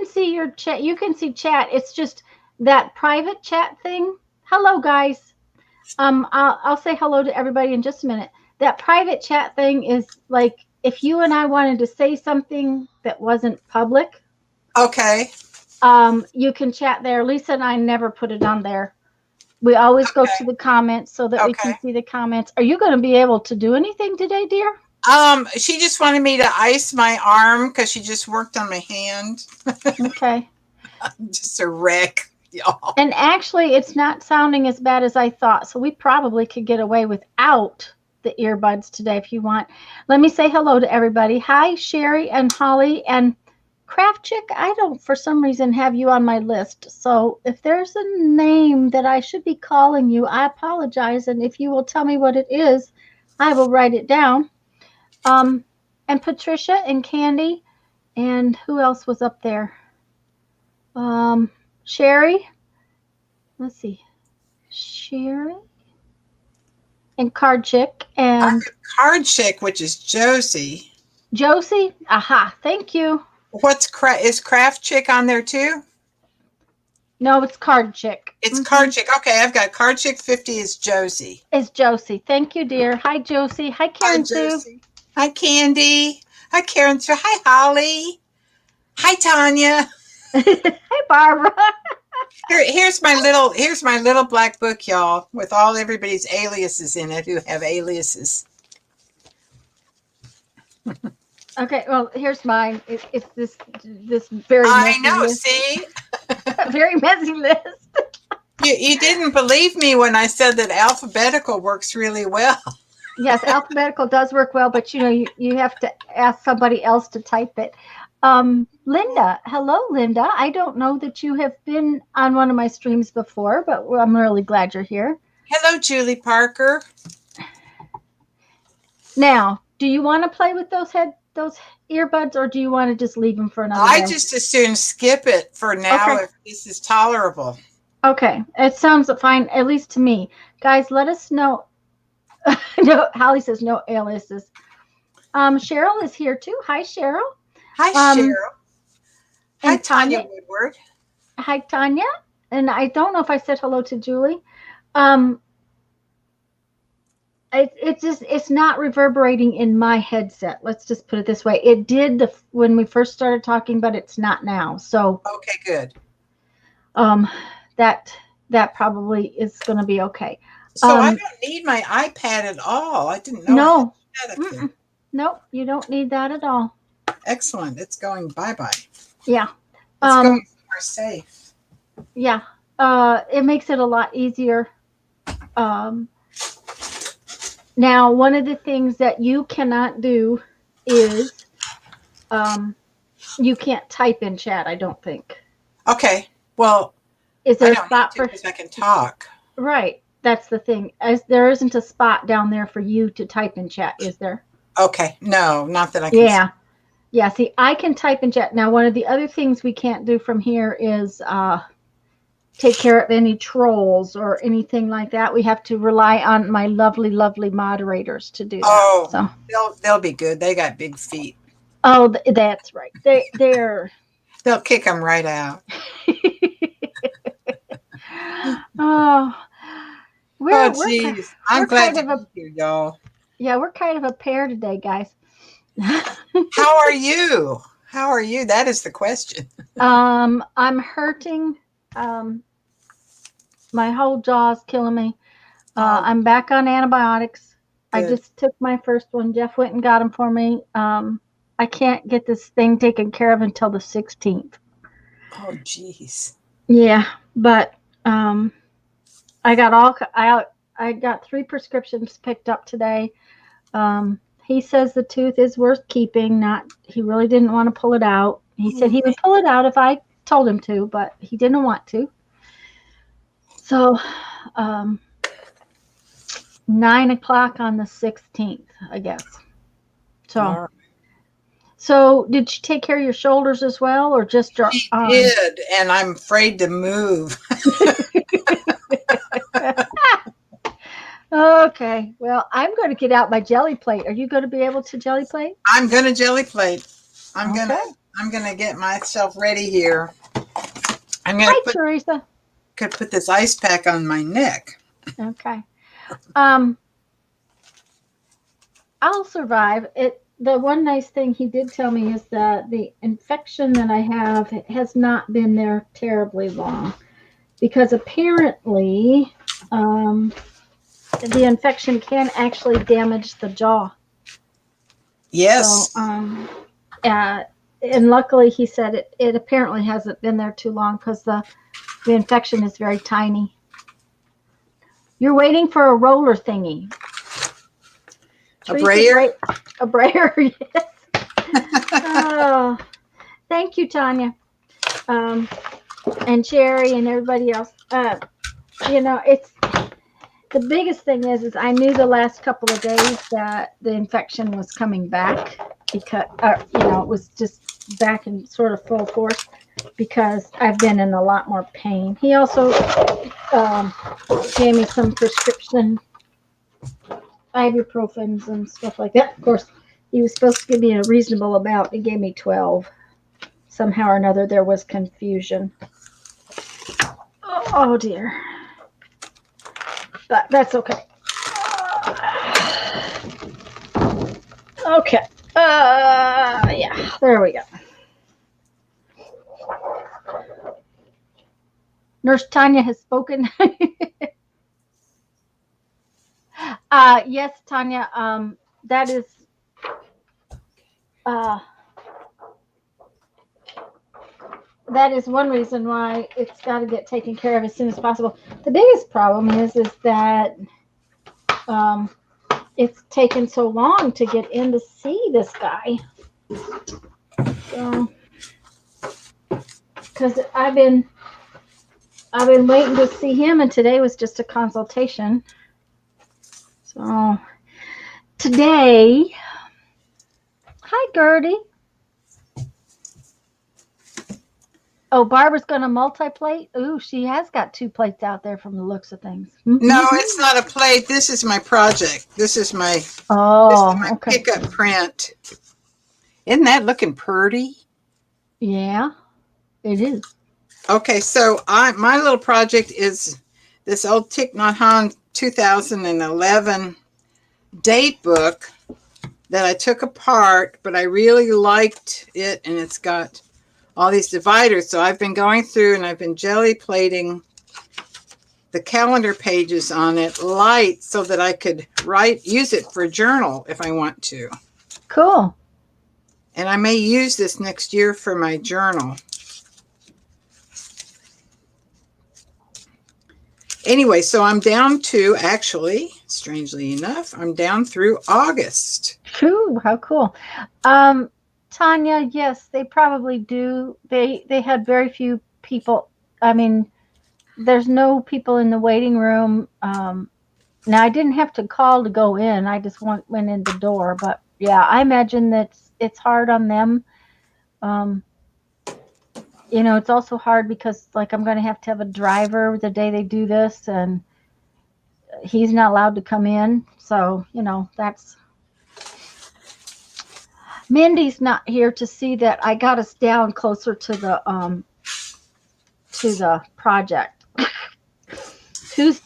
see your chat. You can see chat. It's just that private chat thing. Hello, guys. I'll say hello to everybody in just a minute. That private chat thing is like if you and I wanted to say something that wasn't public. Okay. You can chat there. Lisa and I never put it on there. We always go to the comments so that we can see the comments. Are you going to be able to do anything today, dear? She just wanted me to ice my arm because she just worked on my hand. Okay. I'm just a wreck, y'all. And actually, it's not sounding as bad as I thought, so we probably could get away without the earbuds today if you want. Let me say hello to everybody. Hi, Sherry and Holly and Craft Chick. I don't, for some reason, have you on my list. So if there's a name that I should be calling you, I apologize. And if you will tell me what it is, I will write it down. And Patricia and Candy, and who else was up there? Sherry. Let's see. Sherry and Card Chick and Card Chick, which is Josie. Josie. Aha. Thank you. Is Craft Chick on there too? No, it's Card Chick. It's Card Chick. Okay, I've got Card Chick 50 is Josie. It's Josie. Thank you, dear. Hi, Josie. Hi, Karen Sue. Hi, Candy. Hi, Karen Sue. Hi, Holly. Hi, Tanya. Hi, Barbara. Here's my little black book, y'all, with all everybody's aliases in it who have aliases. Okay, well, here's mine. It's this very messy list. See? Very messy list. You didn't believe me when I said that alphabetical works really well. Yes, alphabetical does work well, but you have to ask somebody else to type it. Linda, hello, Linda. I don't know that you have been on one of my streams before, but I'm really glad you're here. Hello, Julie Parker. Now, do you want to play with those earbuds, or do you want to just leave them for another day? I just as soon skip it for now if this is tolerable. Okay, it sounds fine, at least to me. Guys, let us know. No, Holly says no aliases. Cheryl is here too. Hi, Cheryl. Hi, Cheryl. Hi, Tanya Woodward. Hi, Tanya. And I don't know if I said hello to Julie. It's not reverberating in my headset. Let's just put it this way. It did when we first started talking, but it's not now. So okay, good. That probably is going to be okay. So I don't need my iPad at all. I didn't know. No. Nope, you don't need that at all. Excellent. It's going bye-bye. Yeah. It's going more safe. Yeah. It makes it a lot easier. Now, one of the things that you cannot do is you can't type in chat, I don't think. Okay. Well, is there a spot for I can talk? Right. That's the thing. There isn't a spot down there for you to type in chat, is there? Okay. No, not that I can. Yeah. Yeah. See, I can type in chat. Now, one of the other things we can't do from here is take care of any trolls or anything like that. We have to rely on my lovely, lovely moderators to do that. Oh, so they'll be good. They got big feet. Oh, that's right. They'll kick them right out. Oh, geez. I'm glad to be here, y'all. Yeah, we're kind of a pair today, guys. How are you? How are you? That is the question. I'm hurting. My whole jaw's killing me. I'm back on antibiotics. Good. I just took my first one. Jeff went and got them for me. I can't get this thing taken care of until the 16th. Oh, geez. Yeah, but I got 3 prescriptions picked up today. He says the tooth is worth keeping. He really didn't want to pull it out. He said he would pull it out if I told him to, but he didn't want to. So 9 o'clock on the 16th, I guess. So. So, did you take care of your shoulders as well, or just your arms? Did, and I'm afraid to move. Okay. Well, I'm going to get out my jelly plate. Are you going to be able to jelly plate? I'm going to jelly plate. I'm going to I'm gonna get myself ready here. I'm gonna Hi, Teresa. could put this ice pack on my neck. Okay. I'll survive. The one nice thing he did tell me is that the infection that I have has not been there terribly long, because apparently the infection can actually damage the jaw. Yes. So, uh, and luckily he said it apparently hasn't been there too long because the infection is very tiny. You're waiting for a roller thingy. A brayer? A brayer, yes. Oh, thank you, Tanya. And Cherry and everybody else. It's the biggest thing is I knew the last couple of days that the infection was coming back because, it was just back in sort of full force because I've been in a lot more pain. He also gave me some prescription ibuprofens and stuff like that. Of course, he was supposed to give me a reasonable amount. He gave me 12. Somehow or another, there was confusion. Oh dear. But that's okay. Okay. Yeah, there we go. Nurse Tanya has spoken. Yes, Tanya. That is. That is one reason why it's got to get taken care of as soon as possible. The biggest problem is that it's taken so long to get in to see this guy. So, because I've been waiting to see him, and today was just a consultation. So today, hi Gertie. Oh, Barbara's going to multi-plate. Ooh, she has got 2 plates out there from the looks of things. No, it's not a plate. This is my project. This is my Okay. pickup print. Isn't that looking pretty? Yeah, it is. Okay, so my little project is this old Thich Nhat Hanh 2011 date book that I took apart, but I really liked it, and it's got all these dividers. So I've been going through and I've been jelly plating the calendar pages on it light so that I could use it for a journal if I want to. Cool. And I may use this next year for my journal. Anyway, so I'm down to, actually, strangely enough, I'm down through August. Ooh, how cool. Tanya, yes, they probably do. They had very few people. I mean, there's no people in the waiting room. Now I didn't have to call to go in. I just went in the door. But yeah, I imagine that it's hard on them. It's also hard because like I'm going to have a driver the day they do this, and he's not allowed to come in. So that's. Mindy's not here to see that I got us down closer to the project.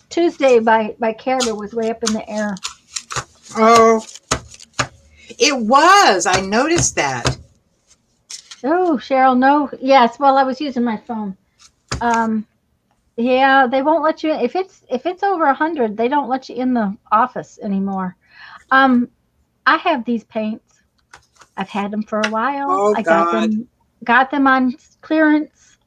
Tuesday by Caribou was way up in the air. Oh, it was. I noticed that. Oh, Cheryl, no. Yes, well, I was using my phone. Yeah, they won't let you if it's over 100. They don't let you in the office anymore. I have these paints. I've had them for a while. Oh, I God. got them on clearance.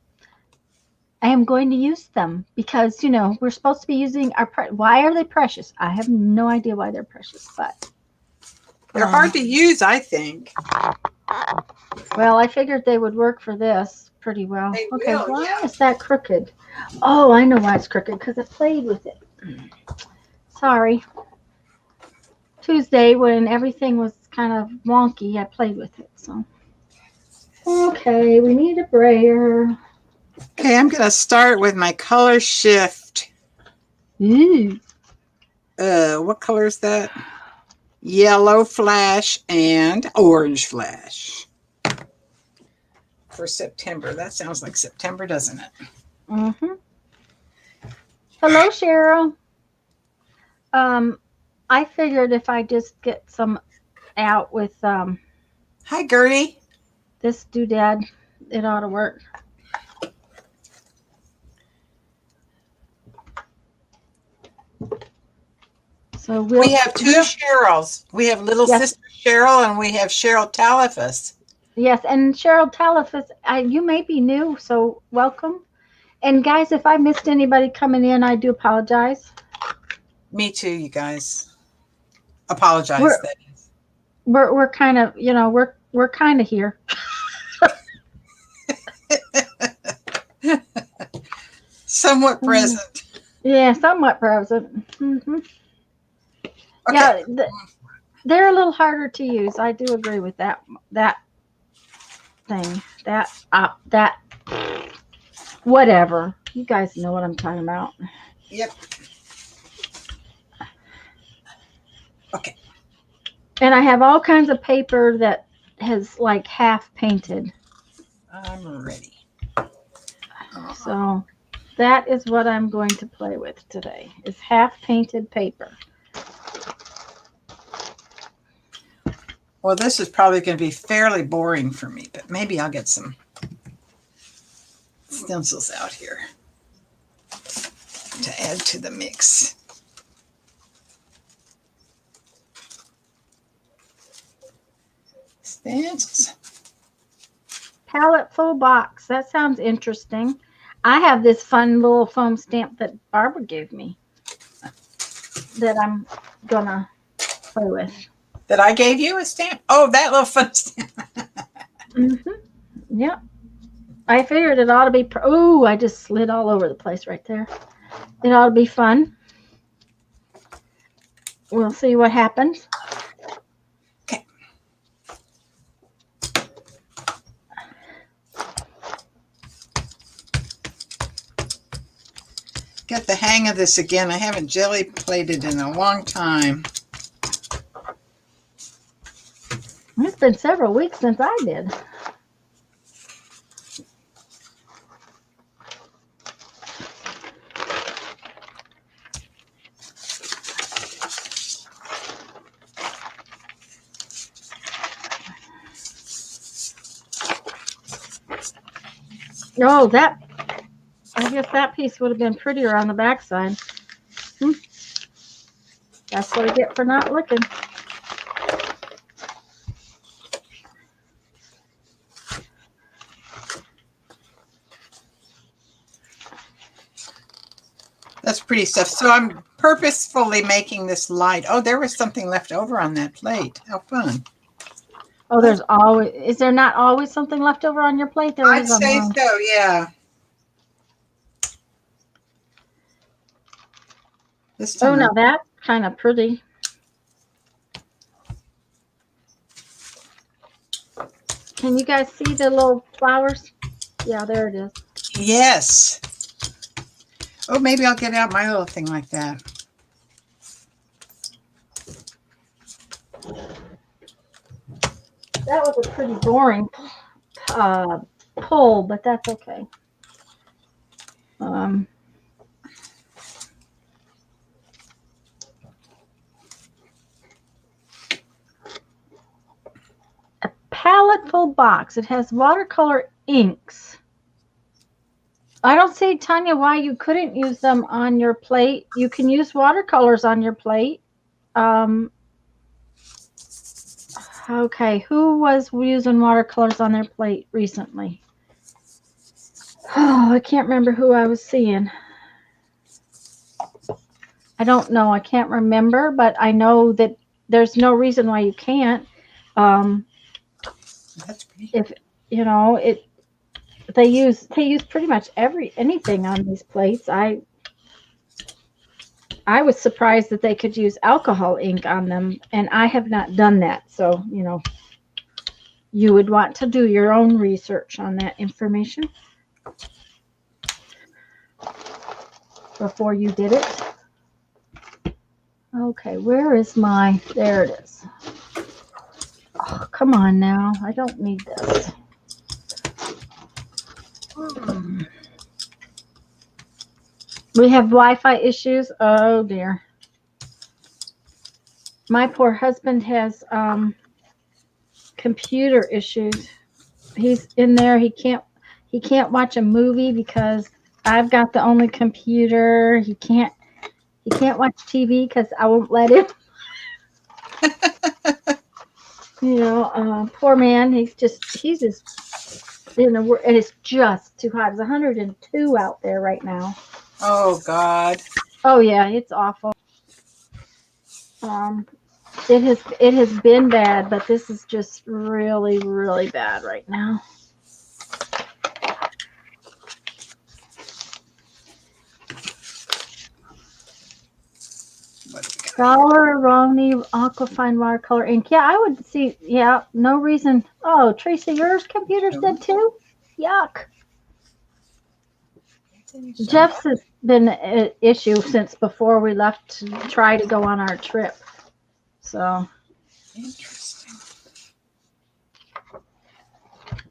I am going to use them because we're supposed to be using why are they precious? I have no idea why they're precious, but they're hard to use, I think. Well, I figured they would work for this pretty well. They Okay, will, why yeah. is that crooked? Oh, I know why it's crooked, because I played with it. Sorry. Tuesday, when everything was kind of wonky, I played with it. So, okay, we need a brayer. Okay, I'm going to start with my color shift. Ooh. What color is that? Yellow flash and orange flash. for September. That sounds like September, doesn't it? Mm-hmm. Hello, Cheryl. I figured if I just get some out with Hi, Gertie. this doodad, it ought to work. So we have two Cheryls. We have little sister Cheryl, and we have Cheryl Talifus. Yes, and Cheryl Talifus, you may be new, so welcome. And guys, if I missed anybody coming in, I do apologize. Me too, you guys. Apologize. We're kind of, we're kind of here. Somewhat present. Yeah, somewhat present. Mm-hmm. Okay. Yeah, they're a little harder to use. I do agree with that thing. That whatever. You guys know what I'm talking about. Yep. Okay. And I have all kinds of paper that has like half painted. I'm ready. So that is what I'm going to play with today, is half painted paper. Well, this is probably going to be fairly boring for me, but maybe I'll get some stencils out here to add to the mix. Stencils. Palette full box. That sounds interesting. I have this fun little foam stamp that Barbara gave me that I'm going to play with. That I gave you a stamp? Oh, that little fun stamp. Mm-hmm. Yep. I figured it ought to be. Oh, I just slid all over the place right there. It ought to be fun. We'll see what happens. Okay. Get the hang of this again. I haven't jelly plated in a long time. It's been several weeks since I did. Oh, I guess that piece would have been prettier on the backside. That's what I get for not looking. That's pretty stuff. So I'm purposefully making this light. Oh, there was something left over on that plate. How fun. Oh, is there not always something left over on your plate? There I'd say so, yeah. This time. Oh, now that's kind of pretty. Can you guys see the little flowers? Yeah, there it is. Yes. Oh, maybe I'll get out my little thing like that. That was a pretty boring pull, but that's okay. A palette full box. It has watercolor inks. I don't see, Tanya, why you couldn't use them on your plate. You can use watercolors on your plate. Okay, who was using watercolors on their plate recently? Oh, I can't remember who I was seeing. I don't know. I can't remember, but I know that there's no reason why you can't. That's pretty. If you know it, they use pretty much anything on these plates. I was surprised that they could use alcohol ink on them, and I have not done that. So, you would want to do your own research on that information before you did it. Okay, where is there it is. Oh, come on now. I don't need this. We have Wi-Fi issues. Oh dear. My poor husband has computer issues. He's in there. He can't watch a movie because I've got the only computer. He can't watch TV because I won't let him. Poor man. He's just and it's just too hot. It's 102 out there right now. Oh God. Oh yeah, it's awful. Um, it has been bad, but this is just really, really bad right now. What do we got? Dollar Romney Aquafine watercolor ink. Yeah, I would see. Yeah, no reason. Oh, Teresa, yours computer's dead too? Yuck. Jeff's has been an issue since before we left to try to go on our trip. So, Interesting.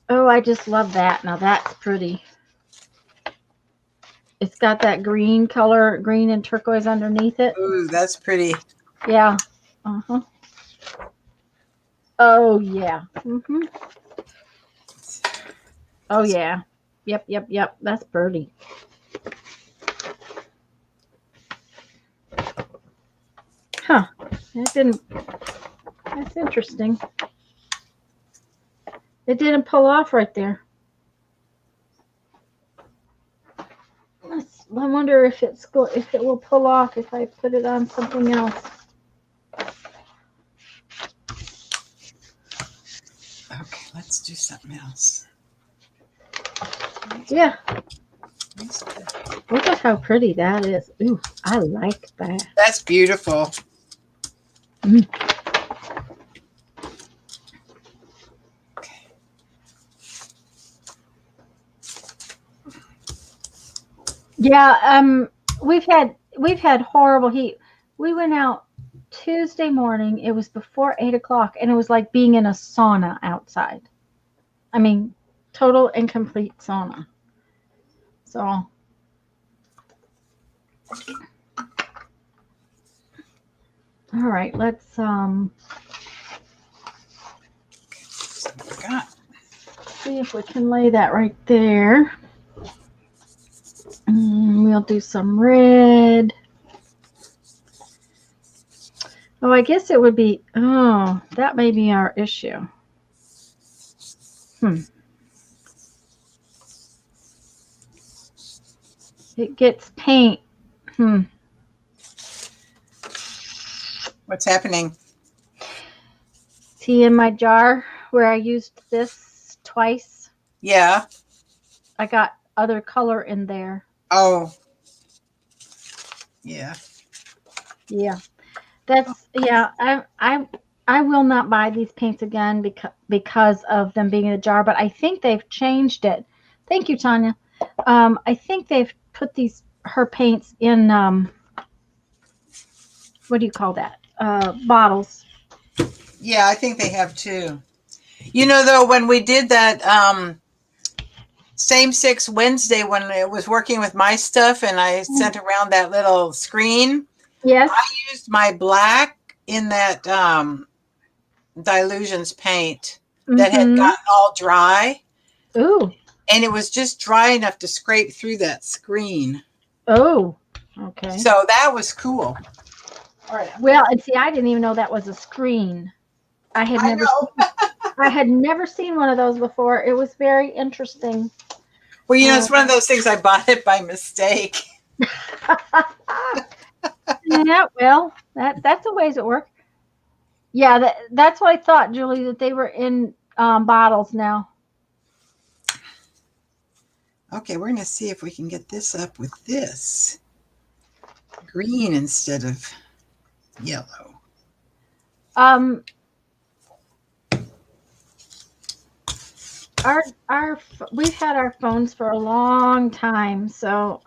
oh, I just love that. Now that's pretty. It's got that green color, green and turquoise underneath it. Ooh, that's pretty. Yeah. Uh-huh. Oh, yeah. Mm-hmm. Oh, yeah. Yep. That's pretty. Huh. That's interesting. It didn't pull off right there. I wonder if if it will pull off if I put it on something else. Okay, let's do something else. Yeah. Look at how pretty that is. Ooh, I like that. That's beautiful. Mm. Okay. Yeah, we've had horrible heat. We went out Tuesday morning. It was before 8 o'clock, and it was like being in a sauna outside. I mean, total and complete sauna. So, all right, let's see if we can lay that right there. We'll do some red. Oh, I guess it would be, oh, that may be our issue. It gets paint. What's happening? See in my jar where I used this twice? Yeah. I got other color in there. Oh. Yeah. Yeah. I will not buy these paints again because of them being in a jar, but I think they've changed it. Thank you, Tanya. I think they've put her paints in what do you call that? Bottles. Yeah, I think they have too. Though, when we did that Same Six Wednesday, when it was working with my stuff and I sent around that little screen, Yes. I used my black in that Dilutions paint that had gotten all dry. Ooh. And it was just dry enough to scrape through that screen. Oh, okay. So that was cool. All right. Well, and see, I didn't even know that was a screen. I had never seen one of those before. It was very interesting. Well, it's one of those things, I bought it by mistake. Yeah, well, that's the ways it works. Yeah, that's what I thought, Julie, that they were in bottles now. Okay, we're going to see if we can get this up with this green instead of yellow. We've had our phones for a long time, so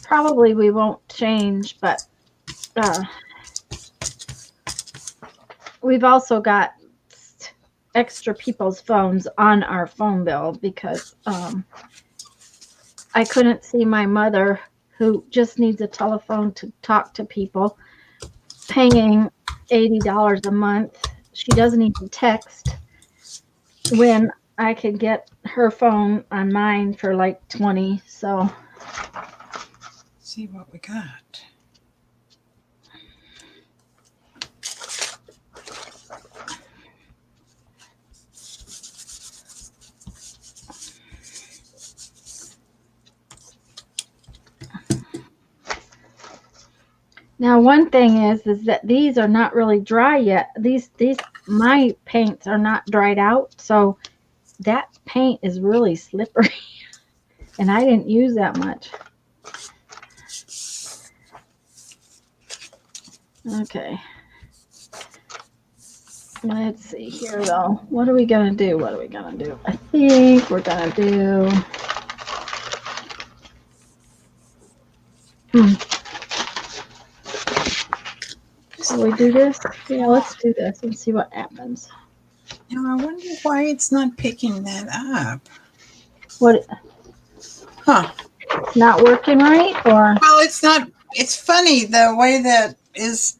probably we won't change, but we've also got extra people's phones on our phone bill because I couldn't see my mother, who just needs a telephone to talk to people, paying $80 a month. She doesn't even text when I could get her phone on mine for like 20. So see what we got. now one thing is that these are not really dry yet. These my paints are not dried out, so that paint is really slippery and I didn't use that much. Okay. Let's see here though. What are we gonna do? What are we gonna do? I think we're gonna do Shall we do this? Yeah, let's do this and see what happens. Now I wonder why it's not picking that up. What? Huh. Not working right, or? Well, it's not. It's funny the way that is.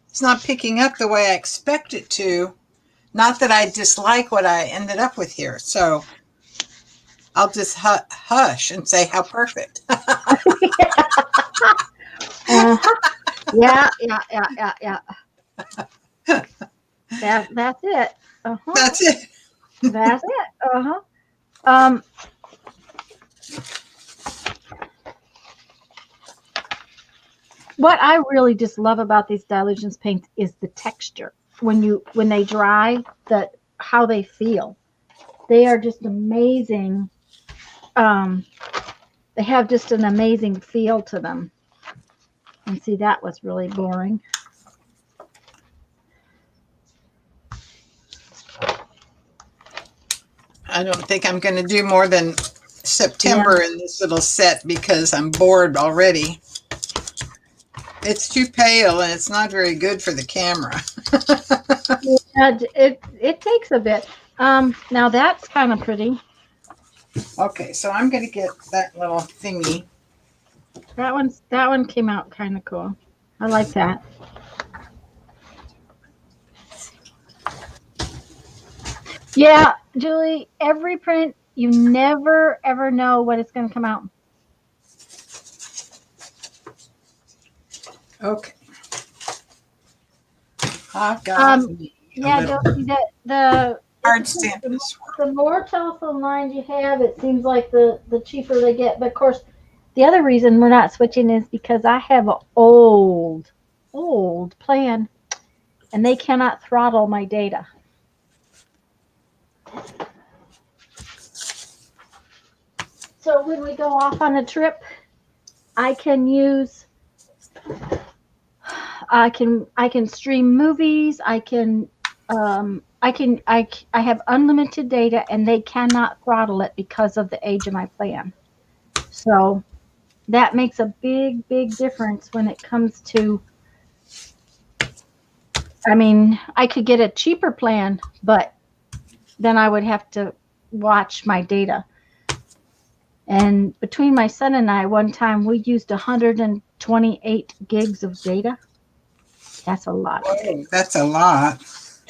It's not picking up the way I expect it to. Not that I dislike what I ended up with here. So I'll just hush and say how perfect. Yeah. That's it. That's it. That's it. What I really just love about these Dylusions paints is the texture. When they dry, how they feel. They are just amazing. They have just an amazing feel to them. And see, that was really boring. I don't think I'm going to do more than September in this little set because I'm bored already. It's too pale and it's not very good for the camera. Yeah, it takes a bit. Now that's kind of pretty. Okay, so I'm going to get that little thingy. That one came out kind of cool. I like that. Yeah, Julie, every print, you never ever know what it's going to come out. Okay. I've got yeah, the hard stamp this one. The more telephone lines you have, it seems like the cheaper they get. But of course, the other reason we're not switching is because I have an old plan, and they cannot throttle my data. So when we go off on a trip, I can stream movies. I have unlimited data, and they cannot throttle it because of the age of my plan. So that makes a big difference when it comes to. I mean, I could get a cheaper plan, but then I would have to watch my data. And between my son and I, one time we used 128 gigs of data. That's a lot. Whoa, that's a lot.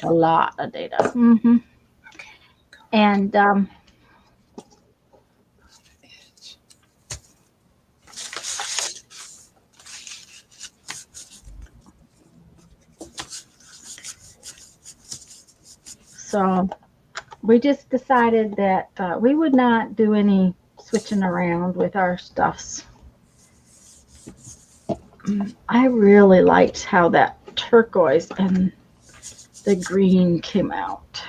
A lot of data. Mm-hmm. Okay. And so we just decided that we would not do any switching around with our stuffs. I really liked how that turquoise and the green came out.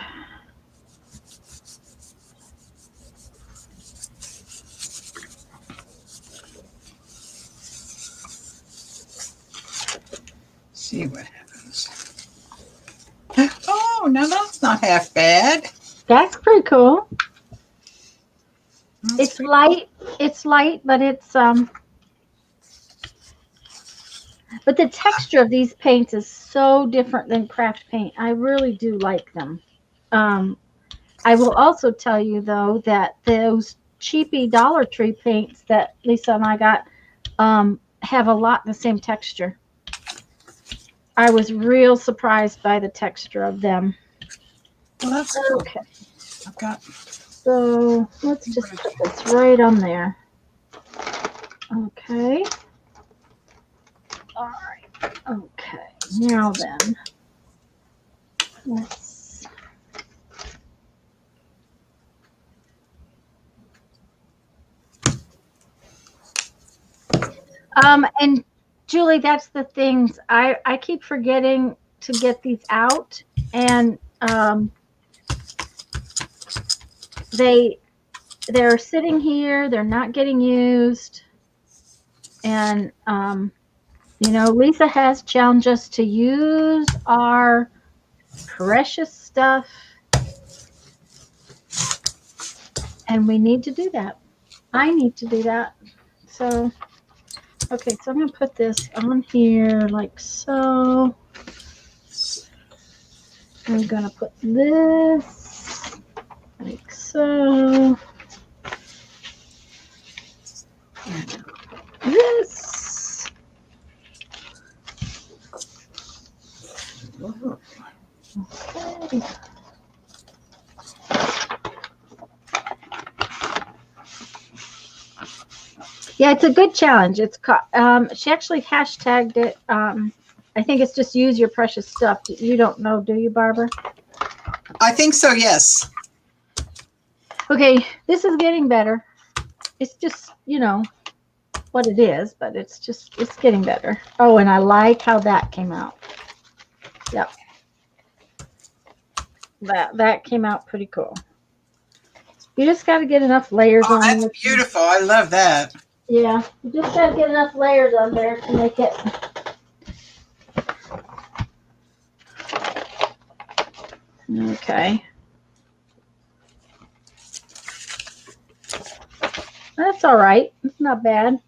See what happens. Oh, now that's not half bad. That's pretty cool. That's It's light. It's light, but it's but the texture of these paints is so different than craft paint. I really do like them. I will also tell you though that those cheapy Dollar Tree paints that Lisa and I got have a lot the same texture. I was real surprised by the texture of them. Well, that's cool. Okay. I've got. So let's just put this right on there. Okay. All right. Okay. Now then, let's. And Julie, that's the things I keep forgetting to get these out, and they're sitting here, they're not getting used, and Lisa has challenged us to use our precious stuff, and we need to do that. I need to do that. So, okay, so I'm going to put this on here like so. I'm going to put this like so. This. Okay. Yeah, it's a good challenge. It's she actually hashtagged it. I think it's just use your precious stuff. You don't know, do you, Barbara? I think so. Yes. Okay, this is getting better. It's just what it is, but it's getting better. Oh, and I like how that came out. Yep, that came out pretty cool. You just got to get enough layers on That's there. beautiful. I love that. Yeah, you just got to get enough layers on there to make it. Okay. That's all right. It's not bad.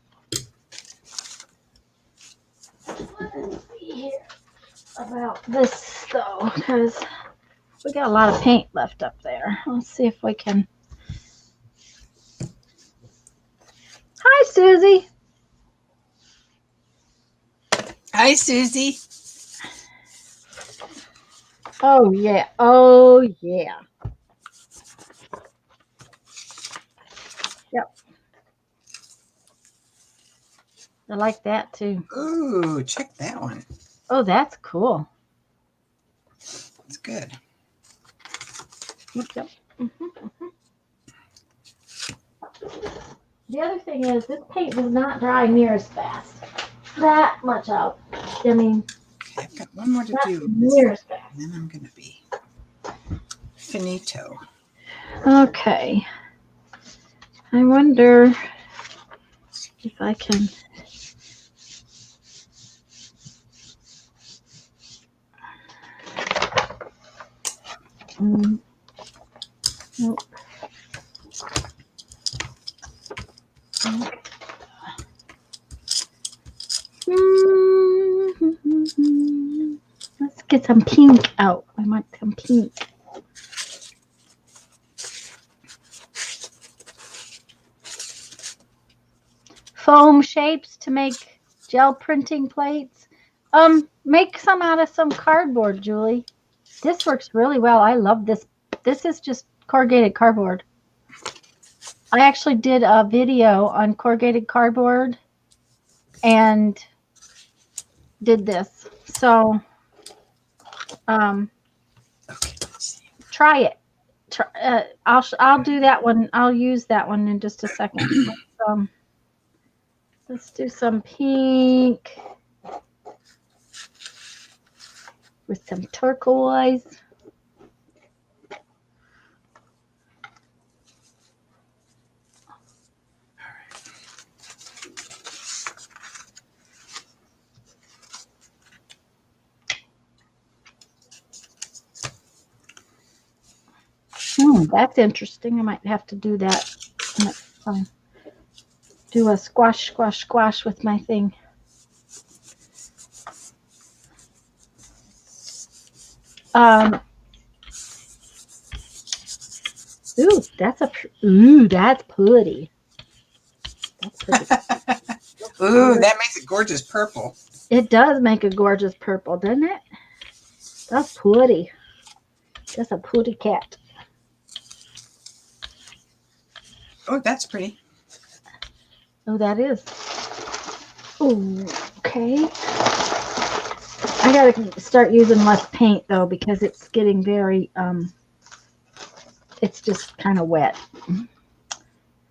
Let's see here about this though, because we got a lot of paint left up there. Let's see if we can. Hi, Susie. Hi, Susie. Oh yeah. Oh yeah. Yep. I like that too. Ooh, check that one. Oh, that's cool. It's good. Yep. The other thing is this paint does not dry near as fast. That much out. I mean, Okay, I've got one more to do. Near as fast. And then I'm going to be finito. Okay. I wonder if I can. Nope. Okay. Let's get some pink out. I want some pink. Foam shapes to make gel printing plates. Make some out of some cardboard, Julie. This works really well. I love this. This is just corrugated cardboard. I actually did a video on corrugated cardboard and did this. So, try it. I'll do that one. I'll use that one in just a second. Let's do some pink with some turquoise. That's interesting. I might have to do that next time. Do a squash, squash, squash with my thing. Ooh, that's pretty. That's pretty. Ooh, that makes it gorgeous purple. It does make a gorgeous purple, doesn't it? That's pretty. That's a pretty cat. Oh, that's pretty. Oh, that is. Ooh, okay. I gotta start using less paint though because it's getting very it's just kind of wet.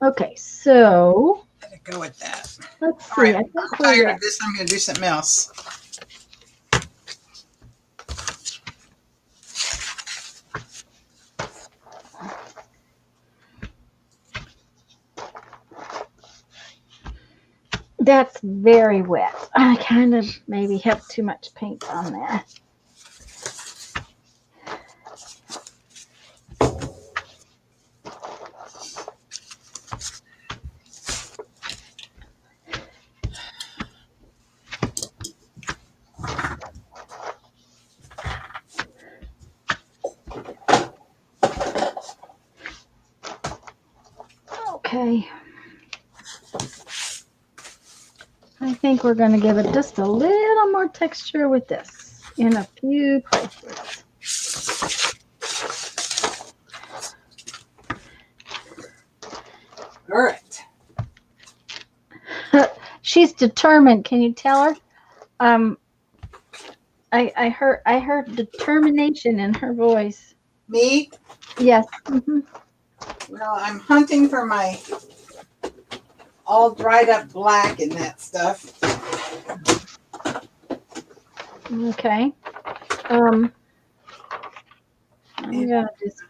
Okay, so Gotta go with that. let's see. All right, I I'm think tired of this. I'm gonna do something else. that's very wet. I kind of maybe have too much paint on there. Okay. I think we're going to give it just a little more texture with this in a few places. All right. She's determined. Can you tell her? I heard determination in her voice. Me? Yes. Mm-hmm. Well, I'm hunting for my all dried up black and that stuff. Okay. I'm gonna just.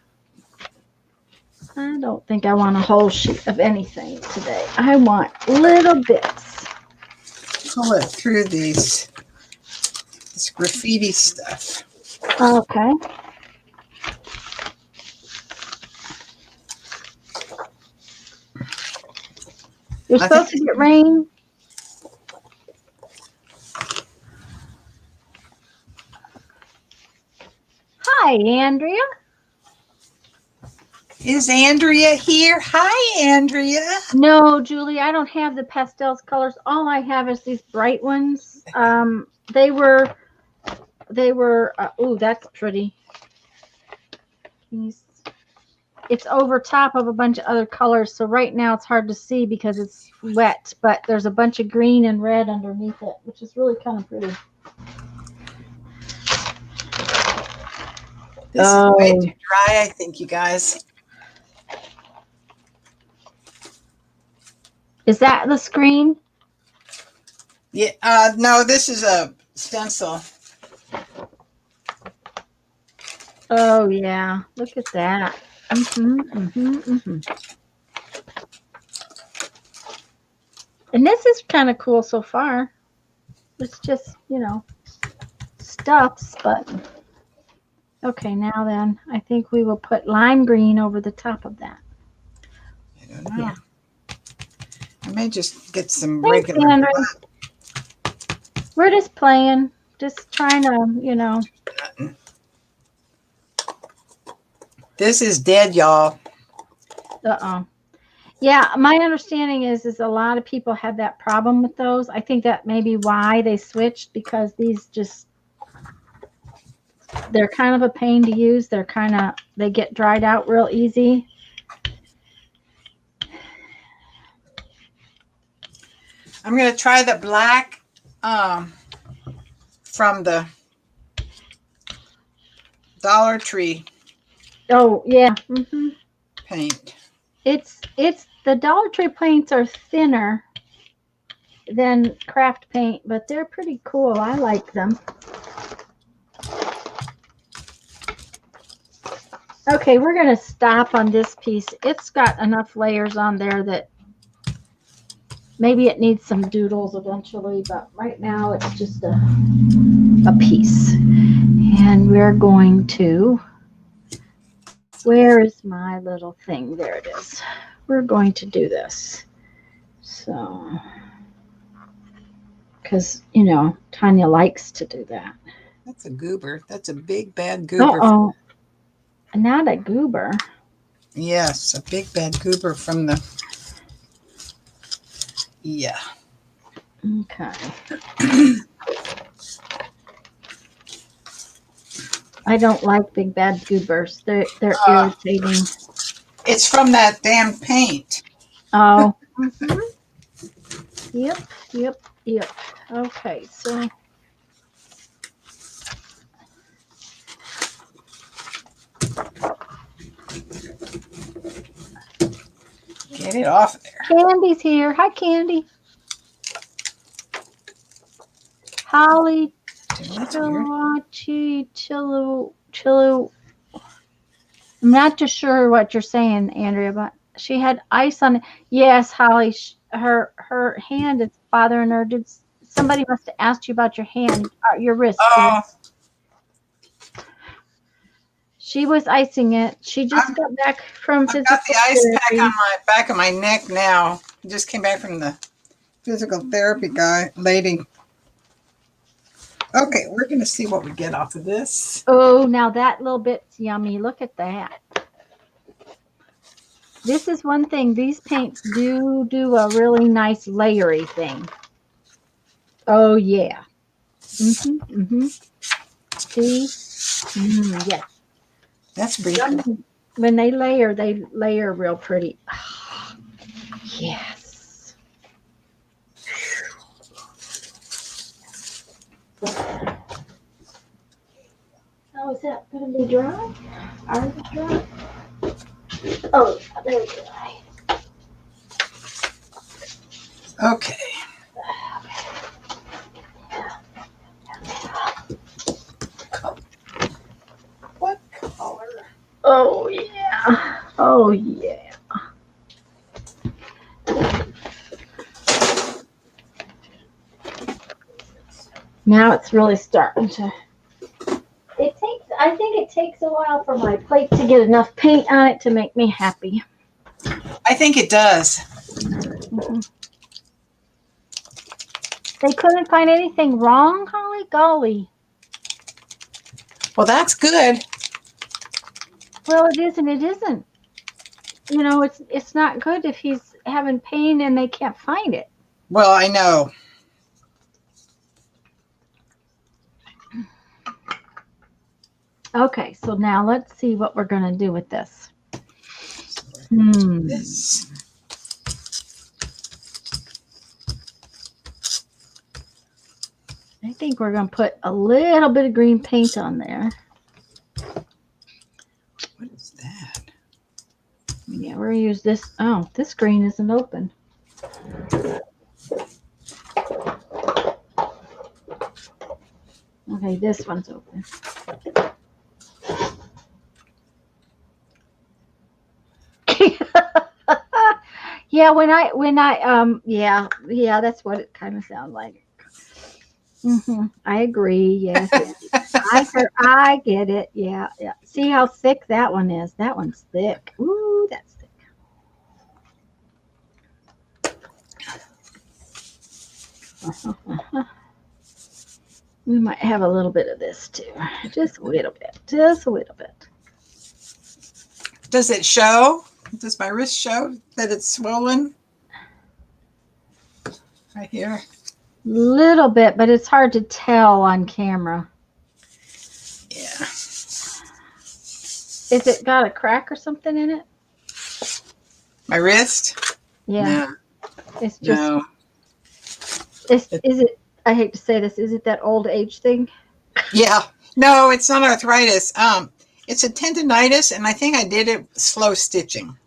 I don't think I want a whole sheet of anything today. I want little bits. Pull it through this graffiti stuff. Okay. You're supposed to get rain. Hi, Andrea. Is Andrea here? Hi, Andrea. No, Julie, I don't have the pastels colors. All I have is these bright ones. They were. Oh, that's pretty. It's over top of a bunch of other colors, so right now it's hard to see because it's wet. But there's a bunch of green and red underneath it, which is really kind of pretty. This is way too dry, I think, you guys. Is that the screen? Yeah. No, this is a stencil. Oh yeah, look at that. And this is kind of cool so far. It's just, stuffs, but okay, now then, I think we will put lime green over the top of that. I don't know. Yeah. I may just get some Thanks, regular Andrew. black. We're just playing, just trying to, This is dead, y'all. Yeah, my understanding is a lot of people had that problem with those. I think that may be why they switched, because these they're kind of a pain to use. They get dried out real easy. I'm going to try the black from the Dollar Tree. Oh, yeah. Paint. It's the Dollar Tree paints are thinner than craft paint, but they're pretty cool. I like them. Okay, we're going to stop on this piece. It's got enough layers on there that maybe it needs some doodles eventually, but right now it's just a piece. And we're going to, where is my little thing? There it is. We're going to do this. So, because, Tanya likes to do that. That's a goober. That's a big, bad goober. Uh-oh. Not a goober. Yes, a big bad goober from the, yeah. Okay. I don't like big bad goobers. They're Uh, irritating. it's from that damn paint. Oh. Hmm. Yep. Yep. Yep. Okay. So Get it off there. Candy's here. Hi, Candy. Holly Dude, that's weird. Chilu. I'm not too sure what you're saying, Andrea, but she had ice on it. Yes, Holly, her hand is bothering her. Did somebody must have asked you about your hand, your wrist? Oh, She was icing it. She just I've, got back from I've got the physical ice pack on therapy. my back of my neck now. I just came back from the physical therapy lady. Okay, we're going to see what we get off of this. Oh, now that little bit's yummy. Look at that. This is one thing. These paints do a really nice layery thing. Oh yeah. Mhm. Mhm. See. Yes. That's beautiful. When they layer real pretty. Yes. How is that going to be dry? Are you dry? Oh, they're dry. Okay. What color? Oh yeah. Oh yeah. Now it's really starting to. I think it takes a while for my plate to get enough paint on it to make me happy. I think it does. Mhm. They couldn't find anything wrong, Holly? Golly. Well, that's good. Well, it is and it isn't. You know, it's not good if he's having pain and they can't find it. Well, I know. Okay, so now let's see what we're going to do with this. This. I think we're going to put a little bit of green paint on there. What is that? Yeah, we're going to use this. Oh, this green isn't open. Okay, this one's open. Yeah, yeah, that's what it kind of sounds like. I agree. Yes, I get it. Yeah, yeah. See how thick that one is? That one's thick. Ooh, that's thick. We might have a little bit of this too. Just a little bit. Just a little bit. Does it show? Does my wrist show that it's swollen? Right here. Little bit, but it's hard to tell on camera. Yeah. Is it got a crack or something in it? My wrist? Yeah. No. It's just. No. Is it? I hate to say this. Is it that old age thing? Yeah. No, it's not arthritis. It's a tendonitis, and I think I did it slow stitching.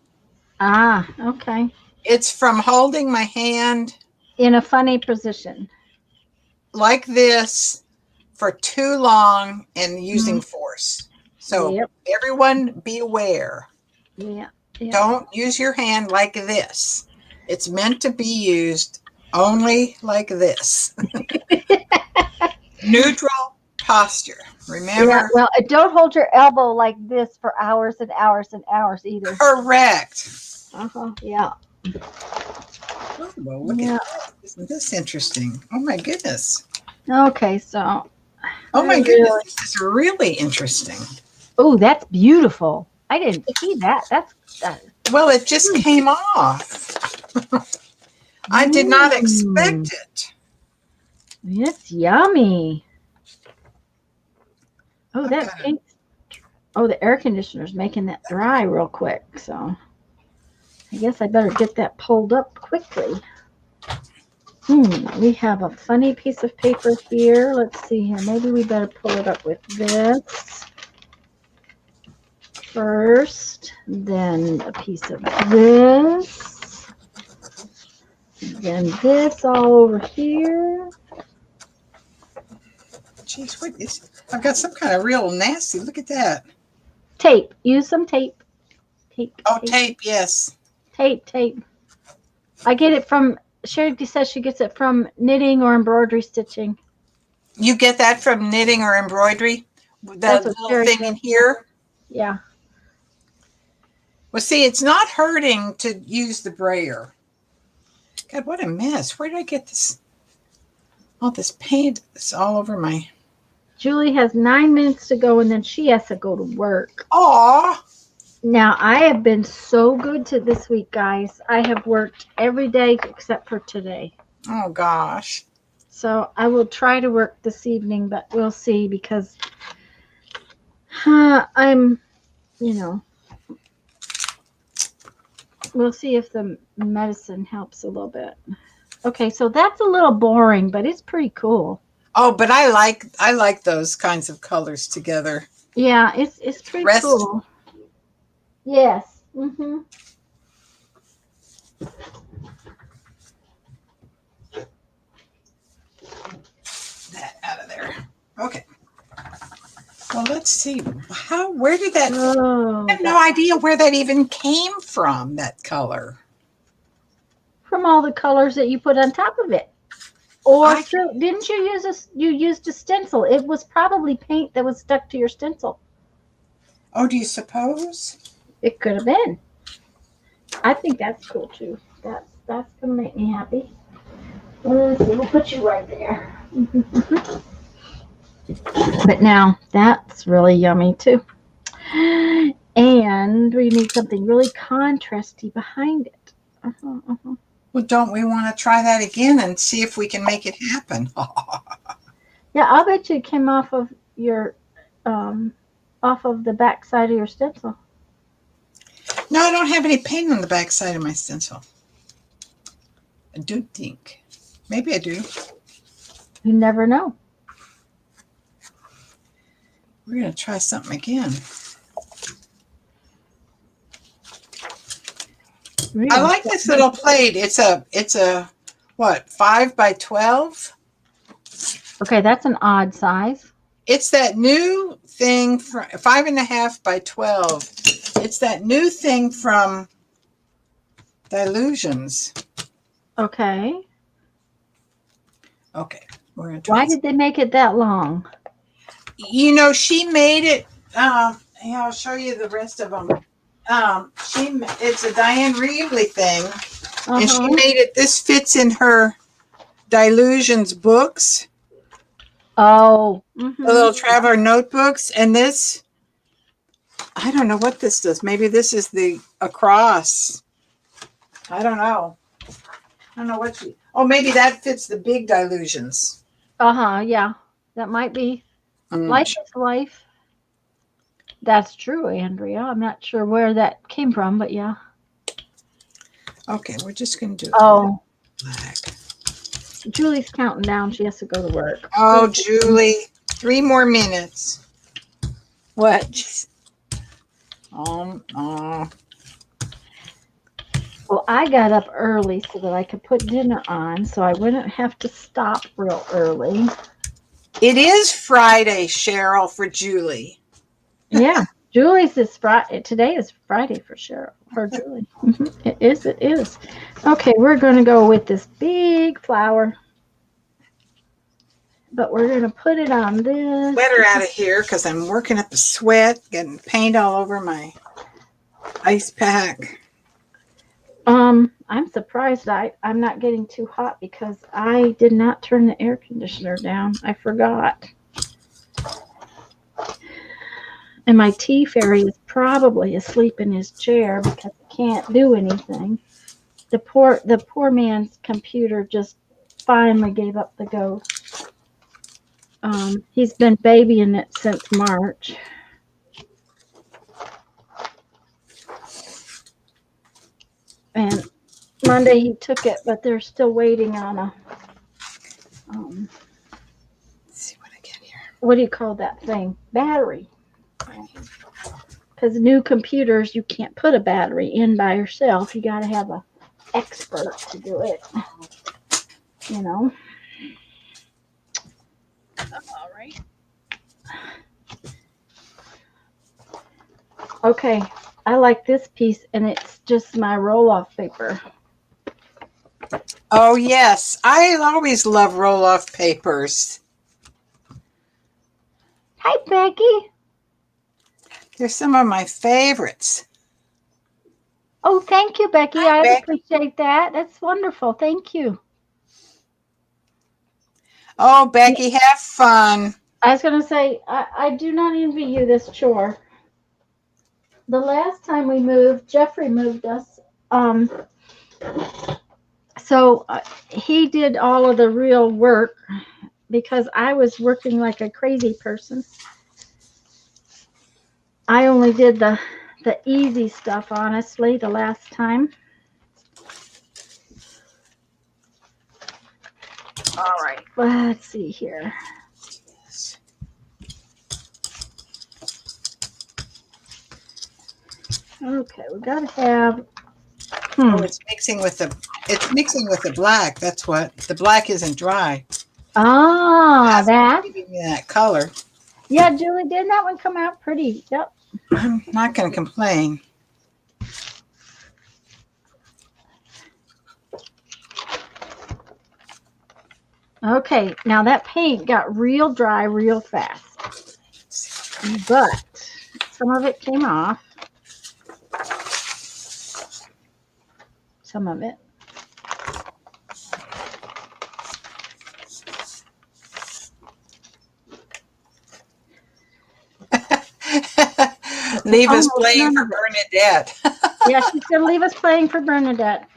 Ah, okay. It's from holding my hand In a funny position. like this for too long and using force. So Yep. everyone beware. Yeah. Yeah. Don't use your hand like this. It's meant to be used only like this. Neutral posture. Remember? Yeah. Well, don't hold your elbow like this for hours and hours and hours either. Correct. Yeah. Oh, well, look at that. Isn't this interesting? Oh, my goodness. Okay. So. Oh, my goodness. This is really interesting. Oh, that's beautiful. I didn't see that. That, Well, it just came off. I did not expect it. It's yummy. Oh, I've that got pink. Oh, the air conditioner's making that dry real quick. So I guess I better get that pulled up quickly. We have a funny piece of paper here. Let's see here. Maybe we better pull it up with this first. Then a piece of this. Then this all over here. Jeez, what is? I've got some kind of real nasty. Look at that. Tape. Use some tape. Tape. Oh, tape. Yes. Tape. I get it from, Sherry says she gets it from knitting or embroidery stitching. You get that from knitting or embroidery? That's The what little Sherry thing says. in here? Yeah. Well, see, it's not hurting to use the brayer. God, what a mess. Where did I get this? All this paint is all over my... Julie has 9 minutes to go, and then she has to go to work. Aw. Now, I have been so good to this week, guys. I have worked every day except for today. Oh, gosh. So I will try to work this evening, but we'll see because I'm, we'll see if the medicine helps a little bit. Okay, so that's a little boring, but it's pretty cool. Oh, but I like those kinds of colors together. Yeah, it's pretty cool. Yes. That out of there. Okay. Well, let's see. Where did that... Oh, I have no idea where that even came from, that color. from all the colors that you put on top of it. Or didn't you used a stencil? It was probably paint that was stuck to your stencil. Oh, do you suppose? It could have been. I think that's cool too. That's gonna make me happy. Let's see, we'll put you right there. But now that's really yummy too. And we need something really contrasty behind it. Well, don't we want to try that again and see if we can make it happen? Yeah, I'll bet you it came off of your, off of the back side of your stencil. No, I don't have any paint on the back side of my stencil. I do think. Maybe I do. You never know. We're going to try something again. Really? I like this little plate. It's a what, 5 by 12? Okay, that's an odd size. It's that new thing from 5.5 by 12. It's that new thing from Dilutions. Okay. Okay, we're gonna try. Why did they make it that long? She made it. Yeah, I'll show you the rest of them. It's a Diane Reevely thing, and she made it. This fits in her Dilutions books. Oh, The little traveler notebooks, and this. I don't know what this does. Maybe this is the across. I don't know. I don't know what she. Oh, maybe that fits the big Dilutions. Yeah, that might be. Life is life. That's true, Andrea. I'm not sure where that came from, but yeah. Okay, we're just going to do black. Julie's counting down. She has to go to work. Oh, Julie. 3 more minutes. What? Oh. Well, I got up early so that I could put dinner on, so I wouldn't have to stop real early. It is Friday, Cheryl, for Julie. Yeah, Julie's is Friday. Today is Friday for Cheryl, for Julie. It is. Okay, we're going to go with this big flower. But we're going to put it on this. Let her out of here because I'm working up a sweat, getting paint all over my ice pack. I'm surprised I'm not getting too hot because I did not turn the air conditioner down. I forgot. And my tea fairy is probably asleep in his chair because he can't do anything. The poor man's computer just finally gave up the ghost. He's been babying it since March. And Monday he took it, but they're still waiting on a Let's see what I get here. what do you call that thing? Battery. Because new computers, you can't put a battery in by yourself. You got to have an expert to do it. You know. All right. Okay. I like this piece, and it's just my roll-off paper. Oh, yes. I always love roll-off papers. Hi, Becky. They're some of my favorites. Oh, thank you, Becky. Hi, I Becky. appreciate that. That's wonderful. Thank you. Oh, Becky, have fun. I was going to say, I do not envy you this chore. The last time we moved, Jeffrey moved us. So he did all of the real work because I was working like a crazy person. I only did the easy stuff, honestly, the last time. All right, let's see here. Okay, we gotta have. Oh, it's mixing with the black. That's what. The black isn't dry. Ah, that. Giving me that color. Yeah, Julie, didn't that one come out pretty? Yep. I'm not going to complain. Okay, now that paint got real dry real fast, but some of it came off. Some of it. Leave us Almost playing none for of it. Bernadette. Yeah, she's gonna leave us playing for Bernadette.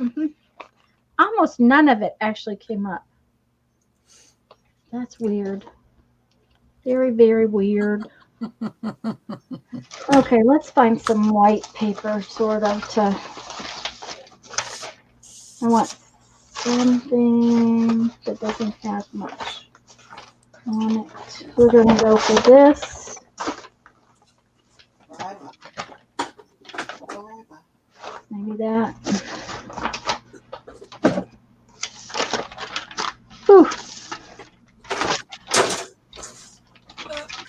Almost none of it actually came up. That's weird. Very, very weird. Okay, let's find some white paper, sort of, to. I want something that doesn't have much on it. We're gonna go for this. Maybe that. Whew.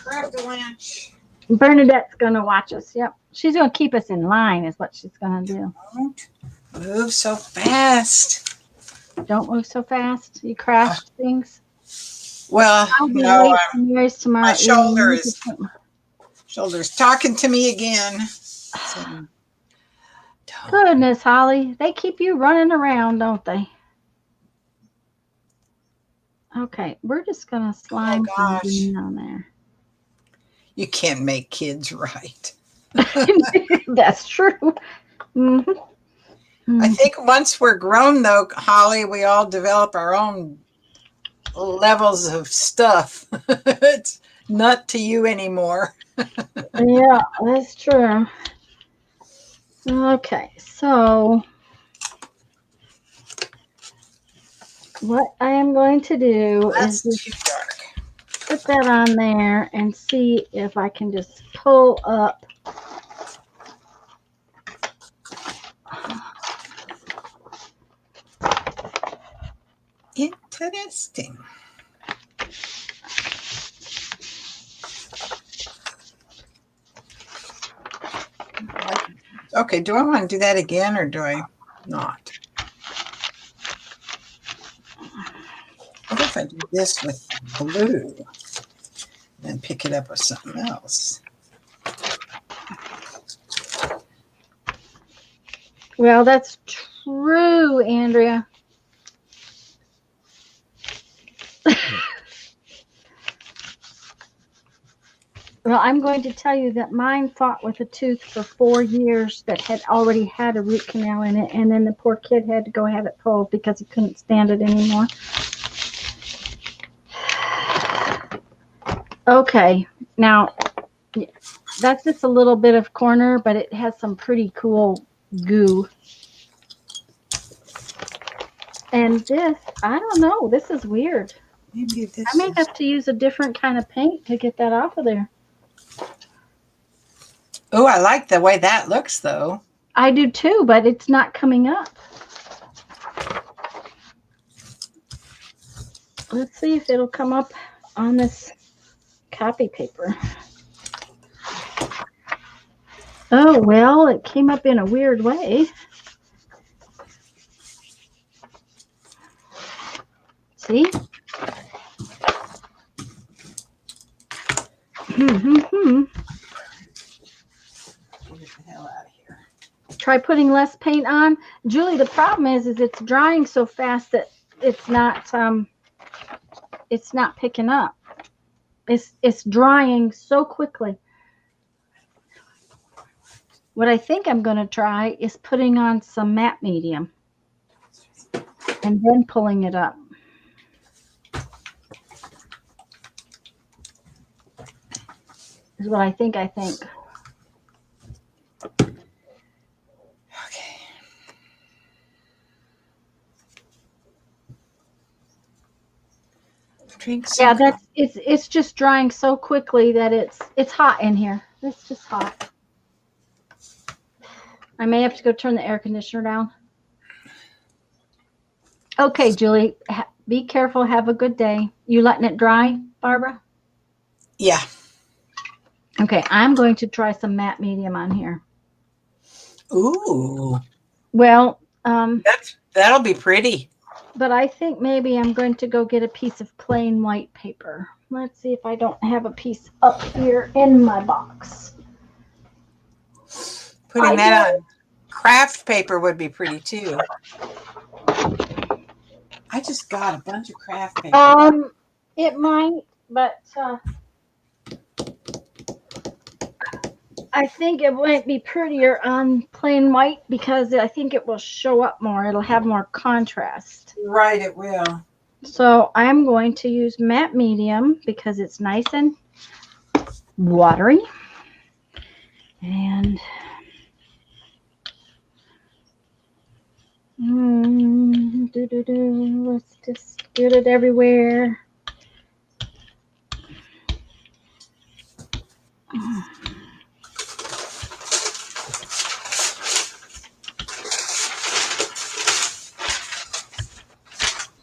Grab the winch. Bernadette's gonna watch us. Yep, she's gonna keep us in line, is what she's gonna do. Don't move so fast. Don't move so fast. You crash things. Well, I'll be no, late for Mary's tomorrow. my shoulder's talking to me again. So, Goodness, Holly, they keep you running around, don't they? Okay, we're just gonna slime something on there. You can't make kids right. That's true. I think once we're grown, though, Holly, we all develop our own levels of stuff. It's not to you anymore. Yeah, that's true. Okay, so what I am going to do is too dark. put that on there and see if I can just pull up. Interesting. Okay, do I want to do that again or do I not? What if I do this with blue and pick it up with something else? Well, that's true, Andrea. Well, I'm going to tell you that mine fought with a tooth for 4 years that had already had a root canal in it, and then the poor kid had to go have it pulled because he couldn't stand it anymore. Okay, now that's just a little bit of corner, but it has some pretty cool goo. And this, I don't know, this is weird. Maybe this I may is... have to use a different kind of paint to get that off of there. Oh, I like the way that looks, though. I do too, but it's not coming up. Let's see if it'll come up on this copy paper. Oh, well, it came up in a weird way. See? Get the hell out of here. Try putting less paint on. Julie, the problem is it's drying so fast that it's not picking up. It's drying so quickly. What I think I'm going to try is putting on some matte medium and then pulling it up. Is what I think. Okay. Drink some. Yeah, it's just drying so quickly that it's hot in here. It's just hot. I may have to go turn the air conditioner down. Okay, Julie, be careful. Have a good day. You letting it dry, Barbara? Yeah. Okay, I'm going to try some matte medium on here. Ooh. Well, that'll be pretty. but I think maybe I'm going to go get a piece of plain white paper. Let's see if I don't have a piece up here in my box. Putting that on craft paper would be pretty too. I just got a bunch of craft paper. It might, but I think it might be prettier on plain white because I think it will show up more. It'll have more contrast. Right, it will. So I'm going to use matte medium because it's nice and watery. And let's just get it everywhere.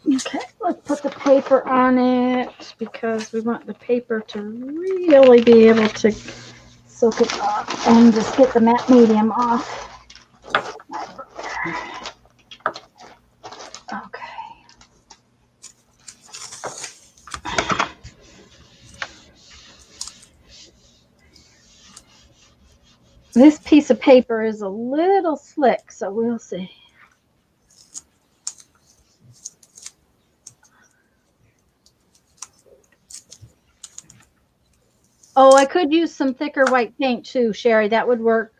Okay, let's put the paper on it because we want the paper to really be able to soak it up and just get the matte medium off. Okay. This piece of paper is a little slick, so we'll see. Oh, I could use some thicker white paint too, Sherry. That would work.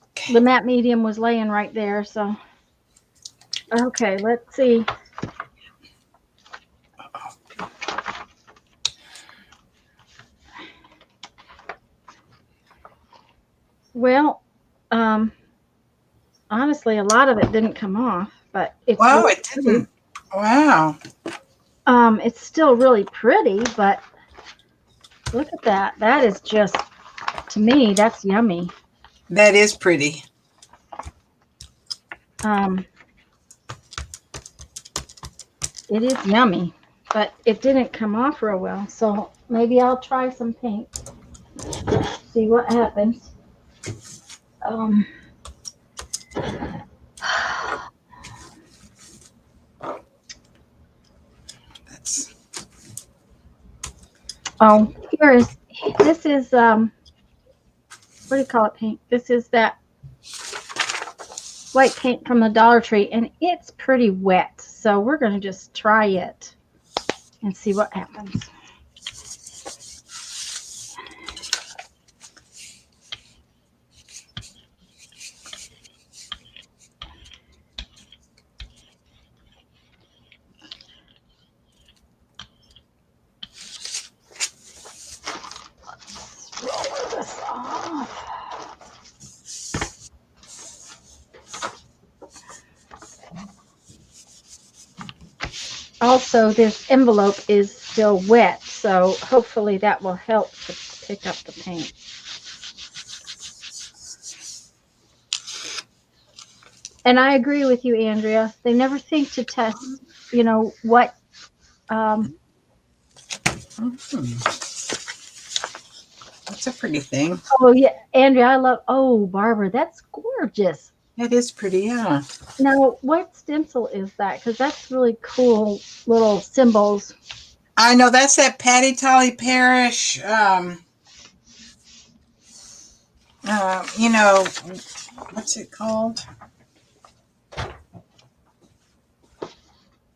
Okay. The matte medium was laying right there, so. Okay, let's see. Well, honestly, a lot of it didn't come off, but it's Wow, really it didn't. Wow. It's still really pretty, but look at that. That is just, to me, that's yummy. That is pretty. It is yummy, but it didn't come off real well. So maybe I'll try some paint. See what happens. That's... Oh, this is, what do you call it, paint? This is that white paint from the Dollar Tree, and it's pretty wet. So we're going to just try it and see what happens. also this envelope is still wet, so hopefully that will help to pick up the paint. And I agree with you, Andrea. They never think to test, what. That's a pretty thing. Oh yeah, Andrea, I love. Oh, Barbara, that's gorgeous. It is pretty, yeah. Now, what stencil is that? Because that's really cool little symbols. I know that's that Patty Tolly Parish. What's it called?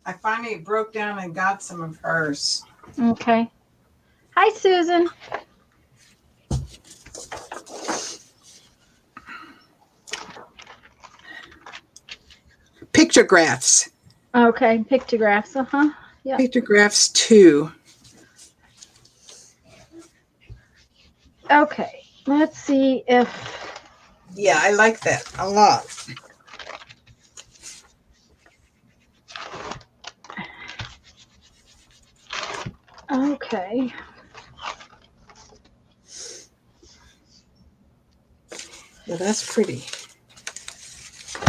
I finally broke down and got some of hers. Okay. Hi, Susan. Pictographs. Okay, pictographs. Yeah. Pictographs 2. Okay. Let's see if. Yeah, I like that a lot. Okay. Yeah, that's pretty.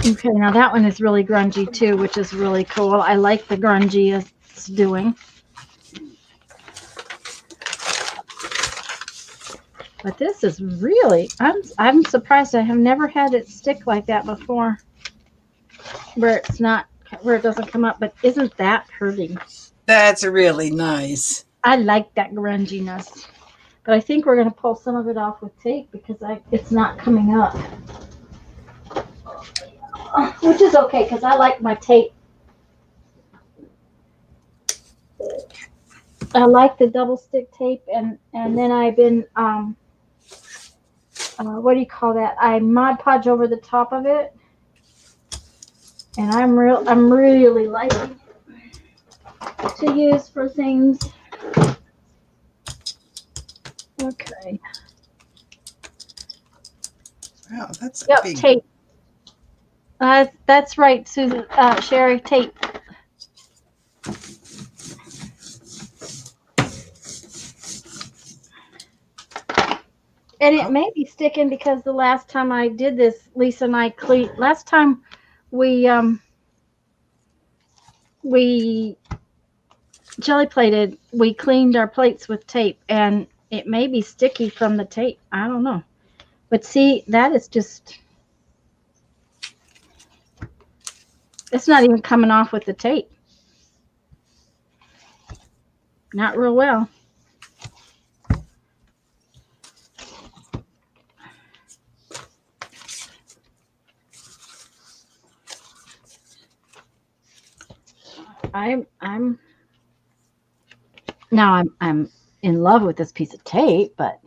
Okay, now that one is really grungy too, which is really cool. I like the grungy it's doing. But this is really, I'm surprised. I have never had it stick like that before, where it doesn't come up. But isn't that pretty? That's really nice. I like that grunginess. But I think we're going to pull some of it off with tape because it's not coming up. Which is okay because I like my tape. I like the double stick tape, and then I've been what do you call that? I Mod Podge over the top of it, and I'm really liking to use for things. Okay. Wow, that's big. Tape. That's right, Susan. Sherry, tape. And it may be sticking because the last time I did this, Lisa and I cleaned. Last time we jelly plated, we cleaned our plates with tape, and it may be sticky from the tape. I don't know. But see, that is just, it's not even coming off with the tape. Not real well. I'm in love with this piece of tape, but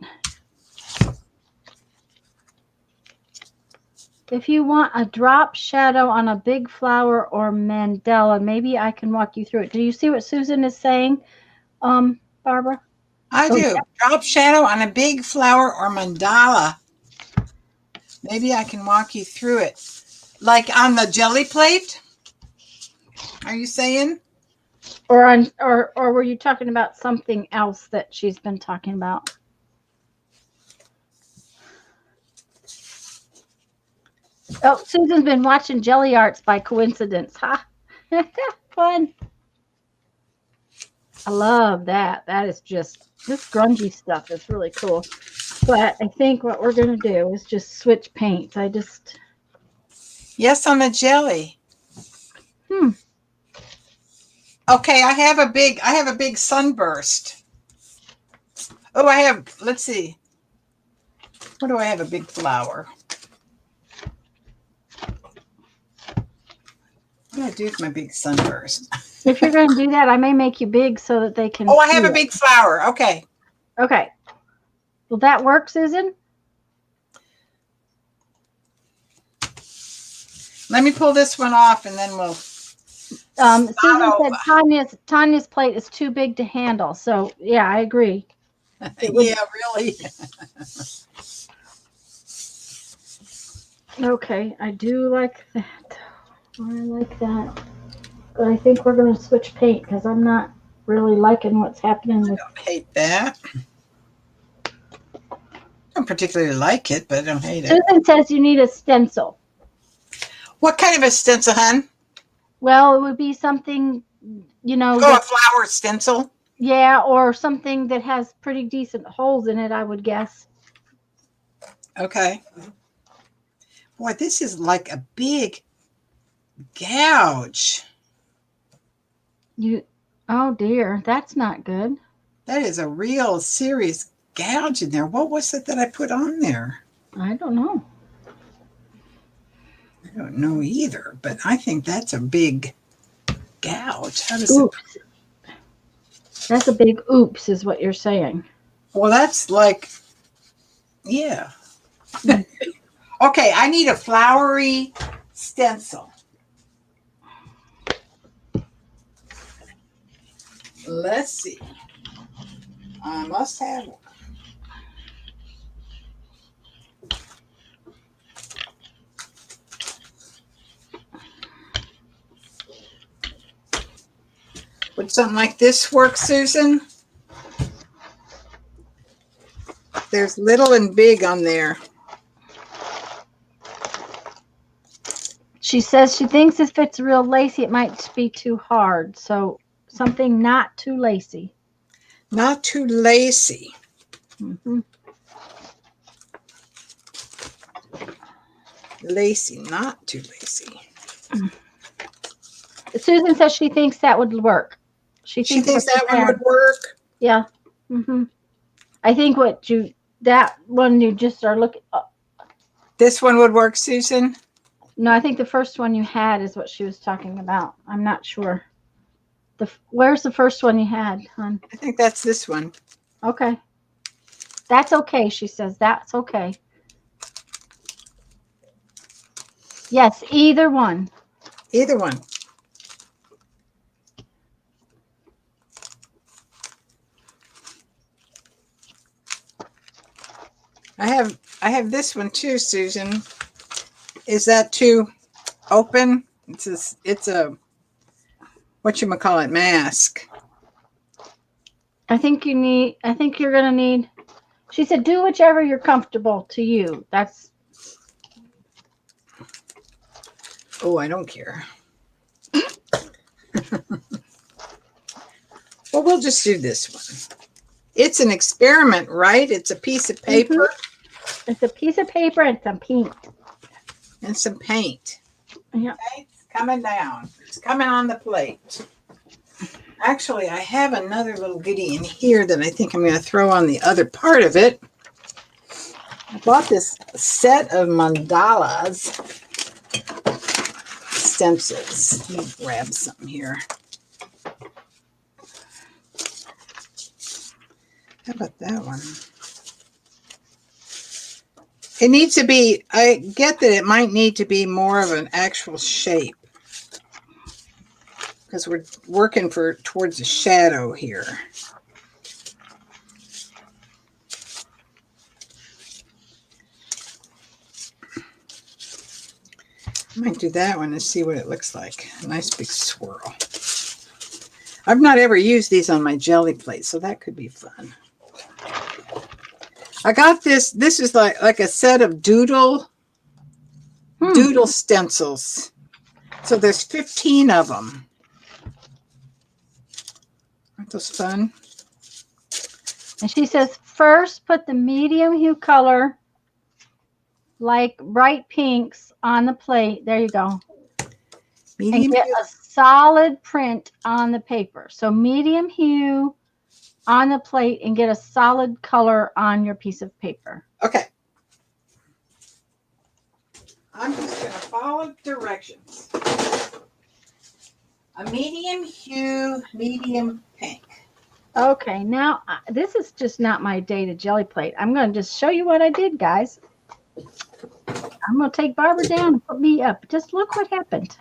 if you want a drop shadow on a big flower or mandala, maybe I can walk you through it. Do you see what Susan is saying, Barbara? I do. Yeah. Drop shadow on a big flower or mandala. Maybe I can walk you through it. Like on the jelly plate? Are you saying? Or were you talking about something else that she's been talking about? Oh, Susan's been watching Jelly Arts by coincidence. Ha! Fun. I love that. That is just, this grungy stuff is really cool. But I think what we're going to do is just switch paints. Yes, on the jelly. Okay, I have a big sunburst. Oh, let's see. What do I have? A big flower. What do I do with my big sunburst? If you're going to do that, I may make you big so that they can. Oh, I have a big flower. Okay. Okay. Will that work, Susan? Let me pull this one off and then we'll. Susan said Tanya's plate is too big to handle. So, yeah, I agree. Yeah, really. Okay, I do like that. I like that. But I think we're going to switch paint because I'm not really liking what's happening with. I hate that. I don't particularly like it, but I don't hate it. Susan says you need a stencil. What kind of a stencil, hon? Well, it would be something, Oh, a that, flower stencil? yeah, or something that has pretty decent holes in it, I would guess. Okay. Boy, this is like a big gouge. Oh dear, that's not good. That is a real serious gouge in there. What was it that I put on there? I don't know. I don't know either, but I think that's a big gouge. How does Oops. That's a big oops, is what you're saying. Well, that's like, yeah. Okay, I need a flowery stencil. Let's see. I must have one. Would something like this work, Susan? There's little and big on there. She says she thinks if it's real lacy, it might be too hard. So something not too lacy. Not too lacy. Mm-hmm. Lacy, not too lacy. Susan says she thinks that would work. She thinks that one would work? Yeah. Mm-hmm. I think that one you just are looking. This one would work, Susan? No, I think the first one you had is what she was talking about. I'm not sure. Where's the first one you had, hon? I think that's this one. Okay. That's okay, she says. That's okay. Yes, either one. Either one. I have this one too, Susan. Is that too open? It's a whatchamacallit mask. I think you're gonna need, she said, do whichever you're comfortable to you. That's Oh, I don't care. Well, we'll just do this one. It's an experiment, right? It's a piece of paper. Mm-hmm. It's a piece of paper and some paint. And some paint. Yeah. Okay, it's coming down. It's coming on the plate. Actually, I have another little goodie in here that I think I'm going to throw on the other part of it. I bought this set of mandalas stencils. Let me grab some here. How about that one? It needs to be, I get that it might need to be more of an actual shape because we're working towards a shadow here. I might do that one and see what it looks like. A nice big swirl. I've not ever used these on my Gelli Plates, so that could be fun. I got this. This is like a set of doodle stencils. So there's 15 of them. Aren't those fun? And she says, first put the medium hue color, like bright pinks, on the plate. There you go. Medium and get hue. a solid print on the paper. So medium hue on the plate and get a solid color on your piece of paper. Okay. I'm just going to follow directions. A medium hue, medium pink. Okay, now this is just not my day to Gelli Plate. I'm going to just show you what I did, guys. I'm going to take Barbara down and put me up. Just look what happened.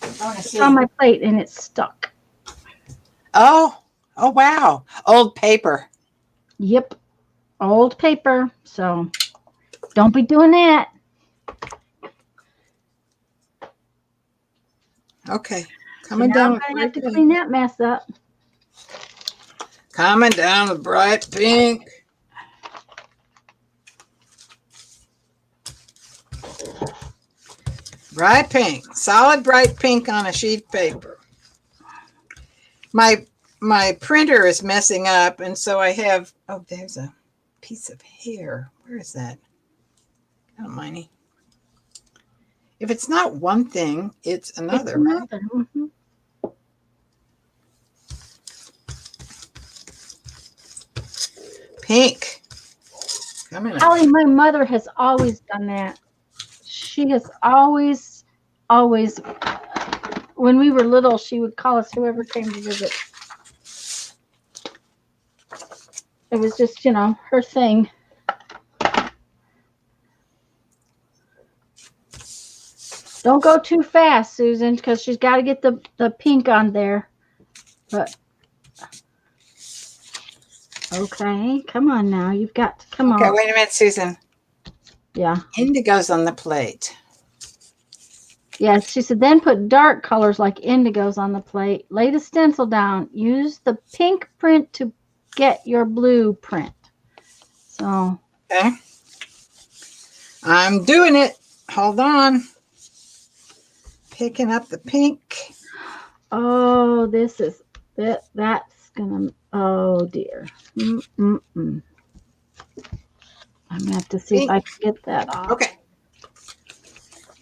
It's on my plate and it's stuck. Oh wow. Old paper. Yep. Old paper. So don't be doing that. Okay. So Coming now I'm down with going to have bright to pink. clean that mess up. Coming down with bright pink. Bright pink. Solid bright pink on a sheet of paper. My printer is messing up, and so I have, oh, there's a piece of hair. Where is that? Oh, Miney. If it's not one thing, it's another, right? Mm-hmm. Pink. Coming up. Holly, my mother has always done that. She has always, when we were little, she would call us whoever came to visit. It was just, her thing. Don't go too fast, Susan, because she's got to get the pink on there. But okay, come on now. You've got to come Okay, on. wait a minute, Susan. Yeah. Indigo's on the plate. Yeah, she said, then put dark colors like indigos on the plate. Lay the stencil down. Use the pink print to get your blue print. So. Okay. I'm doing it. Hold on. Picking up the pink. Oh, this is, that's going to, oh dear. I'm going to have to see if I can get that off. Okay.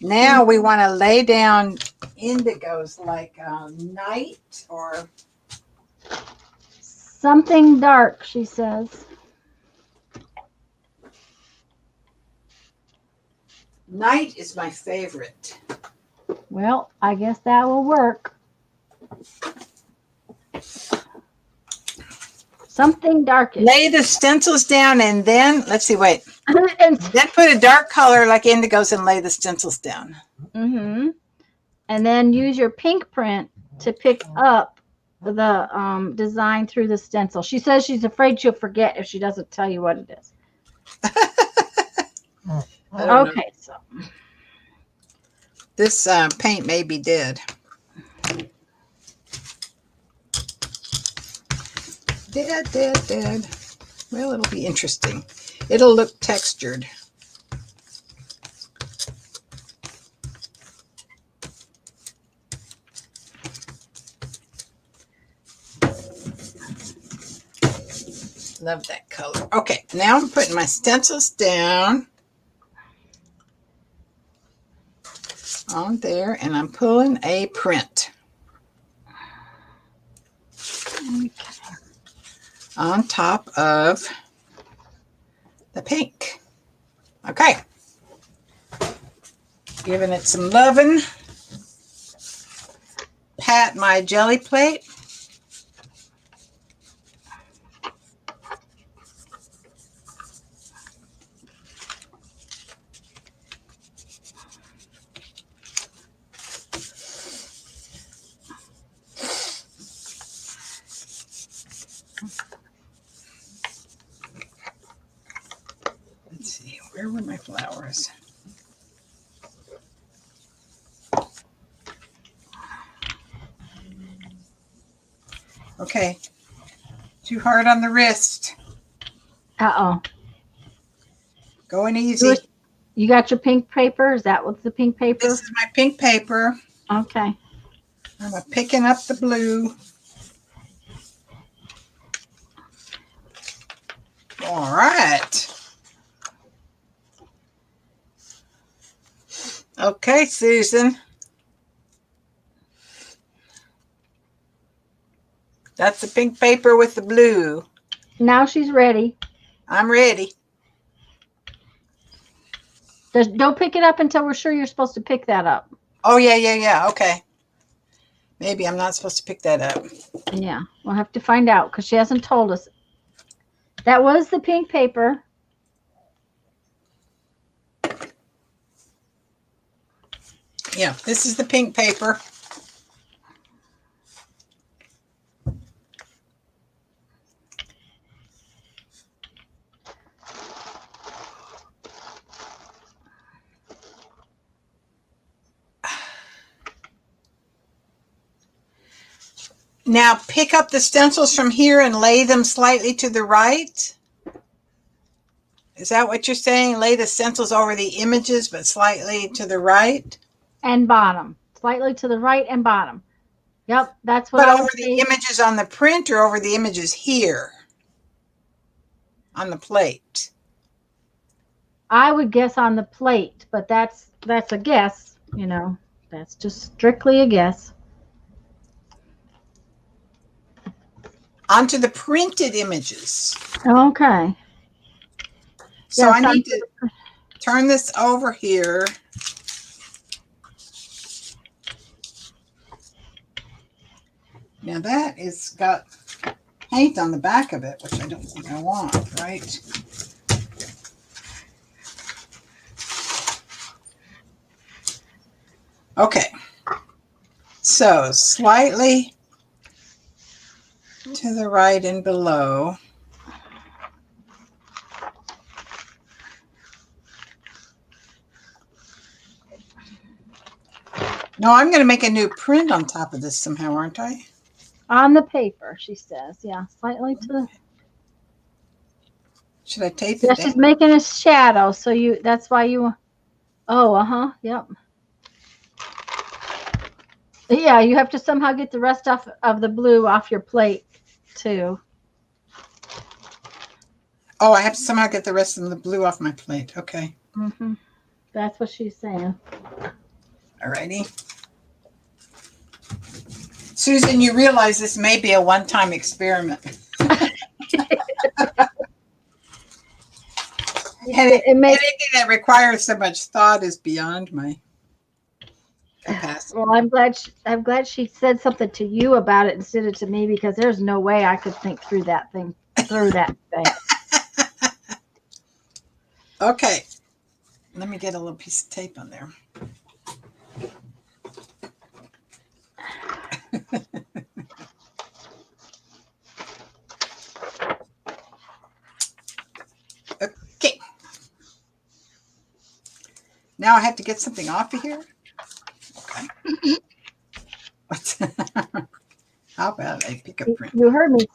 Now we want to lay down indigos like night or something dark, she says. night is my favorite. Well, I guess that will work. Something darkish. Lay the stencils down and then, let's see, wait. and, Then put a dark color like indigos and lay the stencils down. mm-hmm. And then use your pink print to pick up the design through the stencil. She says she's afraid she'll forget if she doesn't tell you what it is. Okay, so this paint may be dead. Dead. Well, it'll be interesting. It'll look textured. Love that color. Okay, now I'm putting my stencils down on there, and I'm pulling a print on top of the pink. Okay. Giving it some loving. Pat my Gelli plate. Let's see, where were my flowers? Okay, too hard on the wrist. uh-oh. Going easy. You got your pink paper? Is that what's the pink paper? This is my pink paper. Okay. I'm picking up the blue. All right. Okay, Susan. That's the pink paper with the blue. Now she's ready. I'm ready. Don't pick it up until we're sure you're supposed to pick that up. Oh, yeah. Okay. Maybe I'm not supposed to pick that up. Yeah, we'll have to find out because she hasn't told us. That was the pink paper. Yeah, this is the pink paper. Now pick up the stencils from here and lay them slightly to the right. Is that what you're saying? Lay the stencils over the images, but slightly to the right? And bottom. Slightly to the right and bottom. Yep, that's what But I over would the say. images on the print or over the images here on the plate? I would guess on the plate, but that's a guess, you know. That's just strictly a guess. Onto the printed images. Okay. So Yes, I need to turn this over here. Now that is got paint on the back of it, which I don't think I want, right? Okay. So slightly to the right and below. No, I'm going to make a new print on top of this somehow, aren't I? on the paper, she says. Yeah, slightly to the. Should I tape Yeah, it down? she's making a shadow, so you. That's why you. Oh, yep. Yeah, you have to somehow get the rest of the blue off your plate, too. Oh, I have to somehow get the rest of the blue off my plate. Okay. Mm-hmm. That's what she's saying. Alrighty. Susan, you realize this may be a one-time experiment. Anything that requires so much thought is beyond my capacity. Well, I'm glad she said something to you about it instead of to me, because there's no way I could think through that thing. Okay. Let me get a little piece of tape on there. Okay. Now I have to get something off of here. Okay. How about I pick a print? You heard me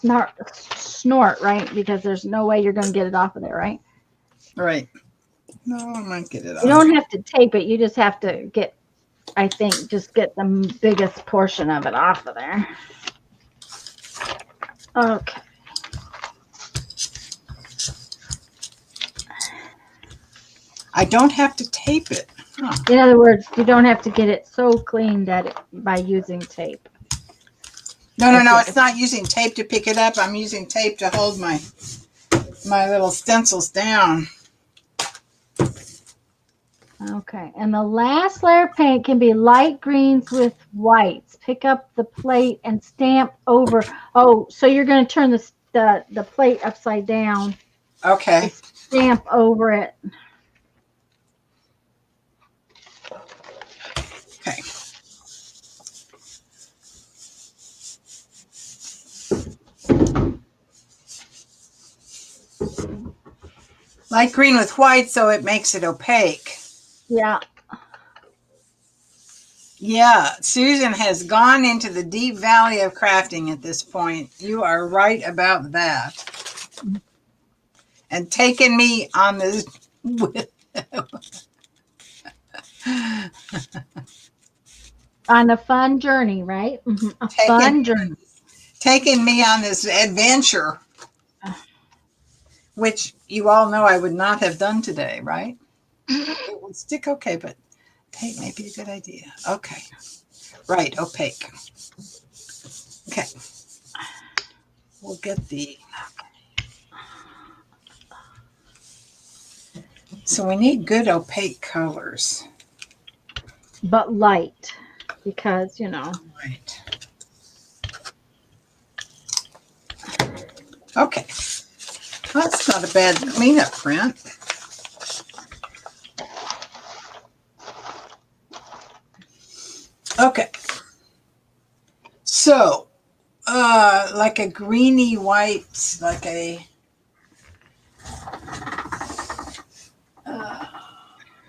snort, right? Because there's no way you're going to get it off of there, right? Right. No, I might get it off. You don't have to tape it. You just have to get, I think, just get the biggest portion of it off of there. Okay. I don't have to tape it. Huh. In other words, you don't have to get it so clean by using tape. No. It's not using tape to pick it up. I'm using tape to hold my little stencils down. Okay, and the last layer of paint can be light greens with whites. Pick up the plate and stamp over. Oh, so you're going to turn the plate upside down. Okay. Stamp over it. Okay. Light green with white, so it makes it opaque. Yeah. Yeah, Susan has gone into the deep valley of crafting at this point. You are right about that. And taken me on this On a fun journey, right? Mm-hmm. Fun journey. Taking me on this adventure, which you all know I would not have done today, right? It would stick okay, but tape may be a good idea. Okay. Right, opaque. Okay. We'll get the... So we need good opaque colors. But light, because, you know. Right. Okay. That's not a bad cleanup print. Okay. So, like a greeny white, like a...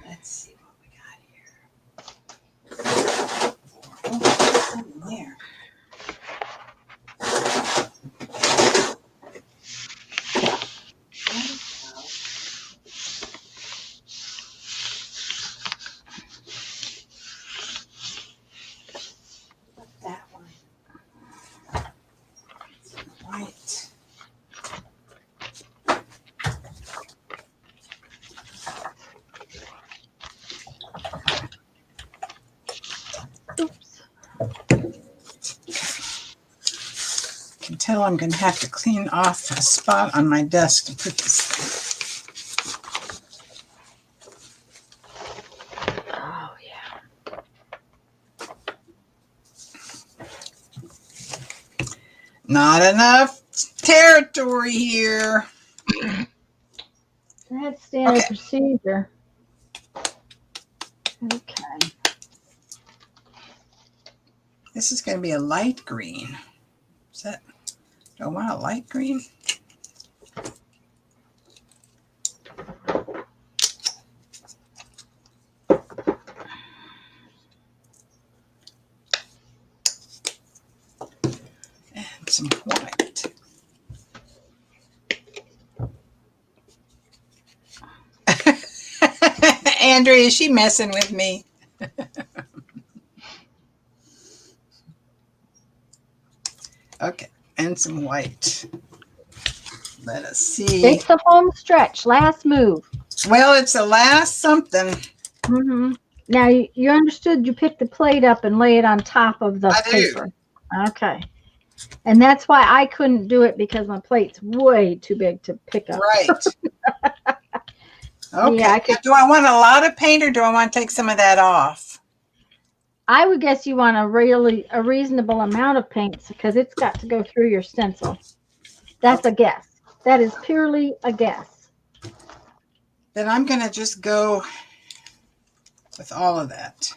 let's see what we got here. Oh, there. tell I'm going to have to clean off a spot on my desk to put this. Oh, yeah. Not enough territory here. That's standard procedure. Okay. This is going to be a light green. Is that, do I want a light green? And some white. Andrea, is she messing with me? Okay, and some white. Let us see. It's the home stretch. Last move. Well, it's the last something. Mm-hmm. Now, you understood you pick the plate up and lay it on top of the paper. Okay. And that's why I couldn't do it, because my plate's way too big to pick up. Right. Okay. Yeah, Do I want a lot of paint, or do I want to take some of that off? I would guess you want a reasonable amount of paint, because it's got to go through your stencil. That's a guess. That is purely a guess. Then I'm going to just go with all of that.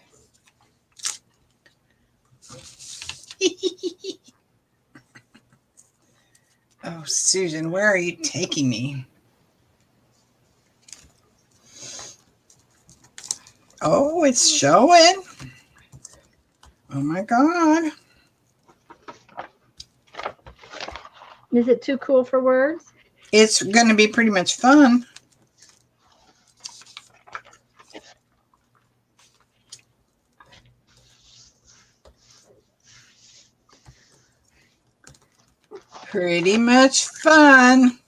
Oh, Susan, where are you taking me? Oh, it's showing. Oh my God. Is it too cool for words? It's going to be pretty much fun. Pretty much fun.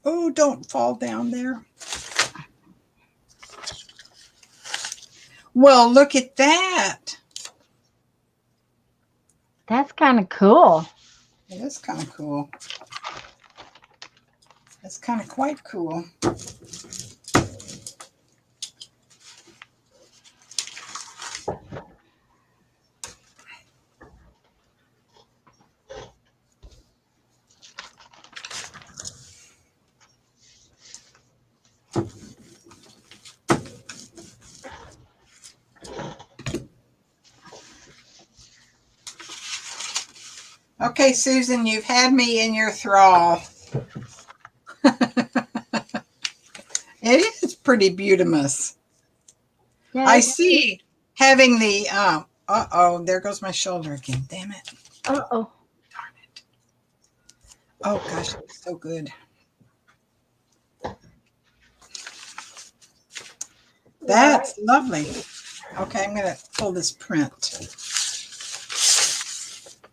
Oh, don't fall down there. Well, look at that. That's kind of cool. It is kind of cool. That's kind of quite cool. Okay, Susan, you've had me in your thrall. It is pretty beautimous. Yeah, I see having the, uh-oh, there goes my shoulder again. Damn it. Uh-oh. Darn it. Oh, gosh, it's so good. That's lovely. Okay, I'm going to pull this print.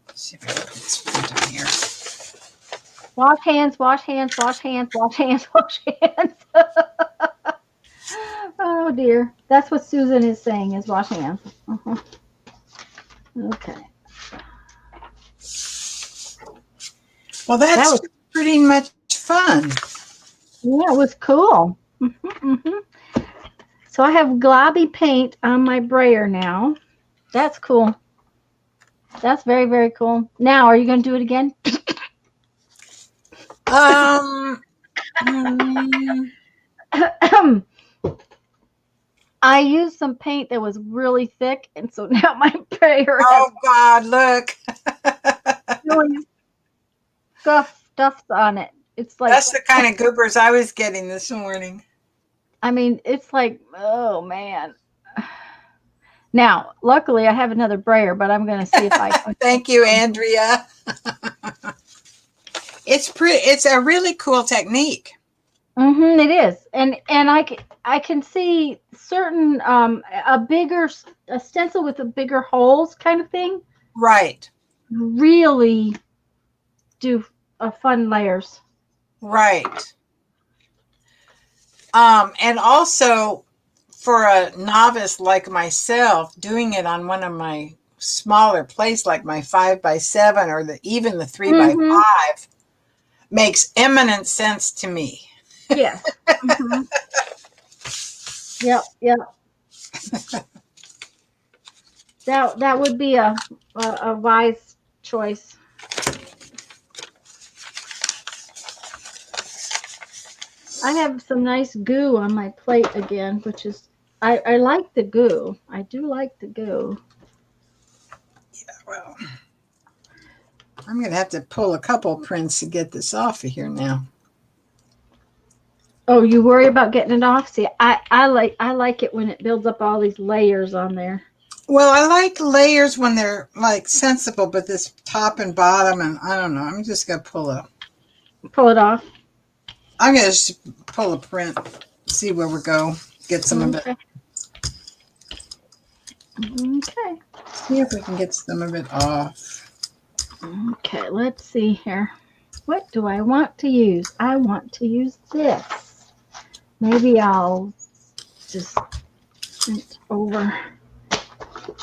Let's see if I can put this print on here. Wash hands, wash hands, wash hands, wash hands, wash hands. Oh, dear. That's what Susan is saying, is wash hands. Okay. Well, that was pretty much fun. Yeah, it was cool. So I have globby paint on my brayer now. That's cool. That's very, very cool. Now, are you going to do it again? I used some paint that was really thick, and so now my brayer Oh, God, look. has stuff on it. It's like, that's the kind of goobers I was getting this morning. I mean, it's like, oh, man. Now, luckily, I have another brayer, but I'm going to see if I can. Thank you, Andrea. It's a really cool technique. It is, and I can see certain a stencil with a bigger holes kind of thing. Right. Really do fun layers. Right. And also for a novice like myself, doing it on one of my smaller plates, like my 5x7 or even the 3x5, makes eminent sense to me. Yes. Yep. Yep. That would be a wise choice. I have some nice goo on my plate again, which is I like the goo. I do like the goo. Yeah, well, I'm going to have to pull a couple prints to get this off of here now. Oh, you worry about getting it off? See, I like it when it builds up all these layers on there. Well, I like layers when they're like sensible, but this top and bottom, and I don't know. I'm just going to pull it off. I'm going to just pull a print, see where we go, get some of it. Okay. See if we can get some of it off. Okay, let's see here. What do I want to use? I want to use this. Maybe I'll just print over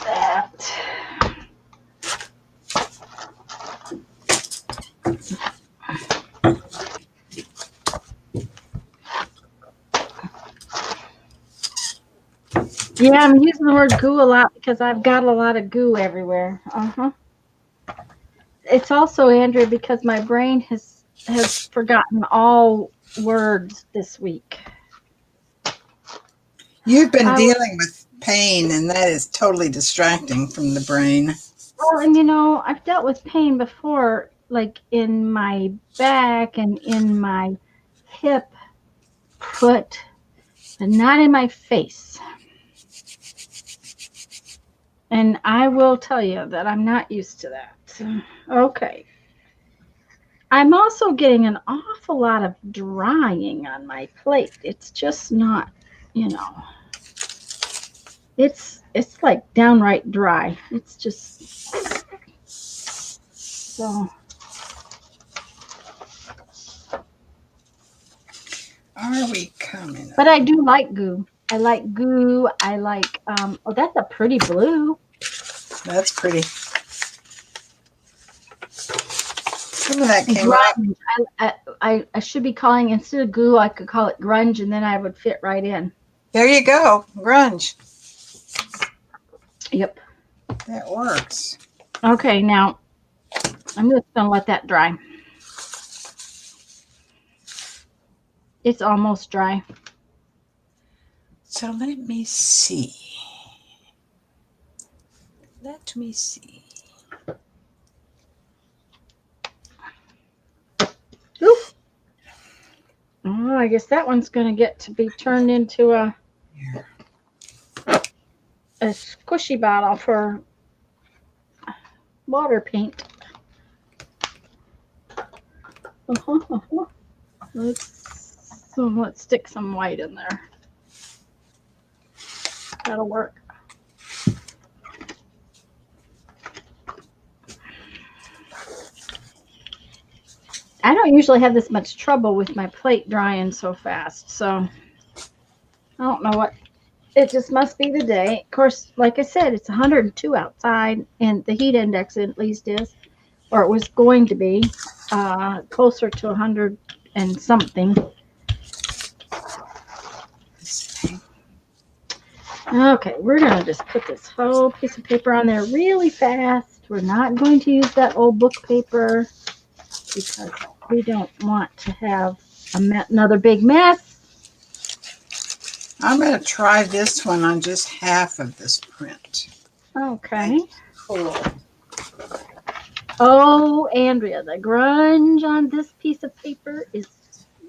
that. Yeah, I'm using the word goo a lot because I've got a lot of goo everywhere. It's also, Andrea, because my brain has forgotten all words this week. You've been dealing with pain, and that is totally distracting from the brain. Well, and I've dealt with pain before, like in my back and in my hip, foot, but not in my face. And I will tell you that I'm not used to that. Okay. I'm also getting an awful lot of drying on my plate. It's just not, it's like downright dry. It's just so. Are we coming up? But I do like goo. I like goo. I like, oh, that's a pretty blue. That's pretty. Some of that came up. I should be calling, instead of goo, I could call it grunge, and then I would fit right in. There you go. Grunge. Yep. That works. Okay, now I'm just going to let that dry. It's almost dry. So let me see. Let me see. Ooh. Oh, I guess that one's going to get to be turned into a squishy bottle for water paint. Let's stick some white in there. That'll work. I don't usually have this much trouble with my plate drying so fast, so I don't know what. It just must be the day. Of course, like I said, it's 102 outside, and the heat index at least is, or it was going to be, closer to 100 and something. Okay, we're going to just put this whole piece of paper on there really fast. We're not going to use that old book paper because we don't want to have another big mess. I'm going to try this one on just half of this print. Okay. Cool. Oh, Andrea, the grunge on this piece of paper is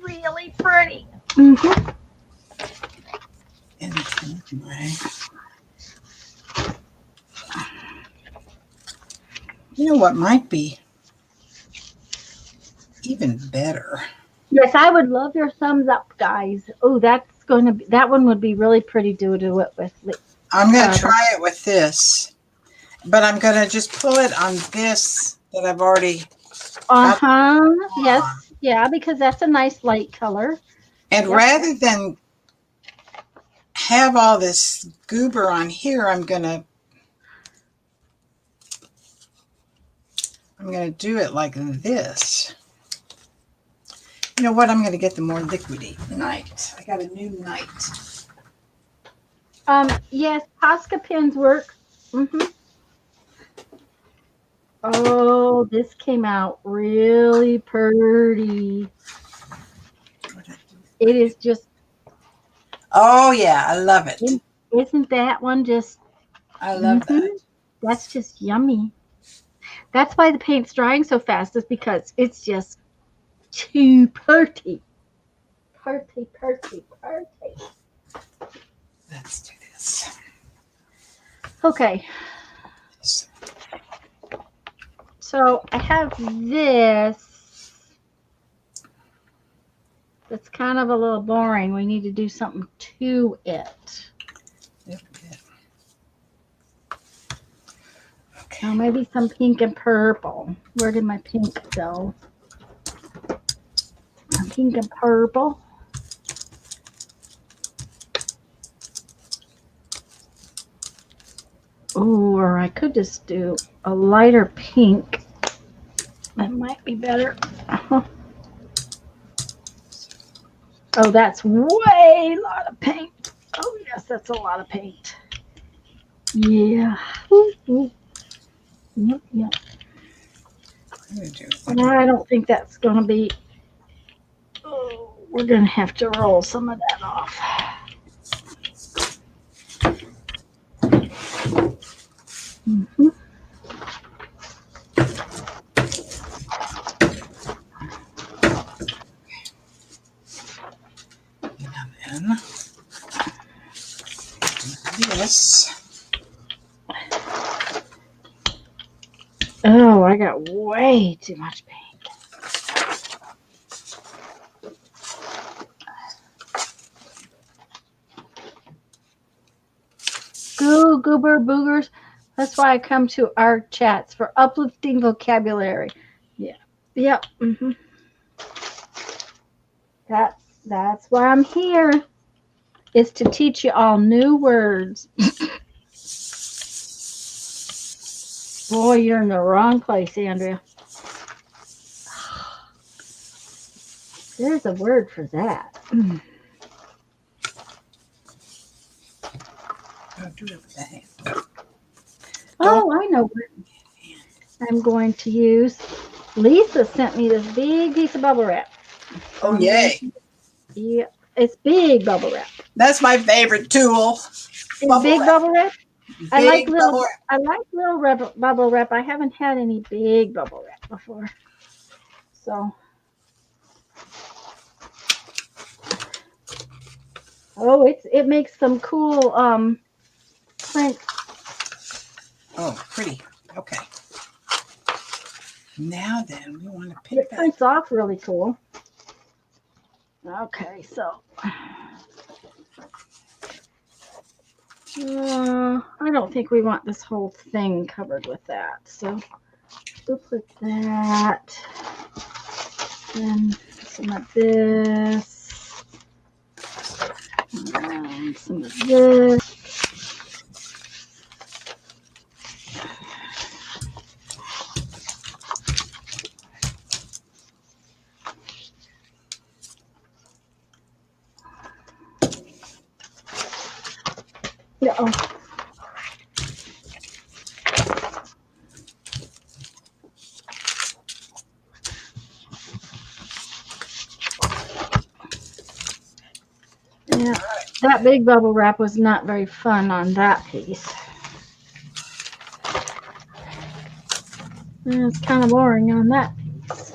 really pretty. Mm-hmm. You know what might be even better? Yes, I would love your thumbs up, guys. Oh, that's going to be, that one would be really pretty to do it with. I'm going to try it with this, but I'm going to just pull it on this that I've already. Yes. Yeah, because that's a nice light color. And rather than have all this goober on here, I'm gonna do it like this. You know what? I'm gonna get the more liquidy night. I got a new night. Yes, Posca pins work. Oh, this came out really pretty. It is just. Oh yeah, I love it. Isn't that one just? I love that. That's just yummy. That's why the paint's drying so fast, is because it's just too pretty. Pretty. Let's do this. Okay. So I have this. That's kind of a little boring. We need to do something to it. Yep. Okay. Maybe some pink and purple. Where did my pink go? Pink and purple. Oh, or I could just do a lighter pink. That might be better. Oh, that's way a lot of paint. Oh, yes, that's a lot of paint. Yeah. Yep. I don't think that's going to be... Oh, we're going to have to roll some of that off. And then this. Oh, I got way too much paint. Goober boogers. That's why I come to our chats for uplifting vocabulary. Yeah. Yep. That's why I'm here. Is to teach you all new words. Boy, you're in the wrong place, Andrea. There's a word for that. Don't do it with the hand. Oh, I know what I'm going to use. Lisa sent me this big piece of bubble wrap. Oh, yay. Yeah, it's big bubble wrap. That's my favorite tool. Big bubble wrap? I like little wrap. bubble wrap. I haven't had any big bubble wrap before. So. Oh, it makes some cool prints. Oh, pretty. Okay. Now then, we want to pick it prints off really cool. Okay, so I don't think we want this whole thing covered with that. So we'll put that. And some of this. And some of this. Oh. Yeah, that big bubble wrap was not very fun on that piece. And it's kind of boring on that piece.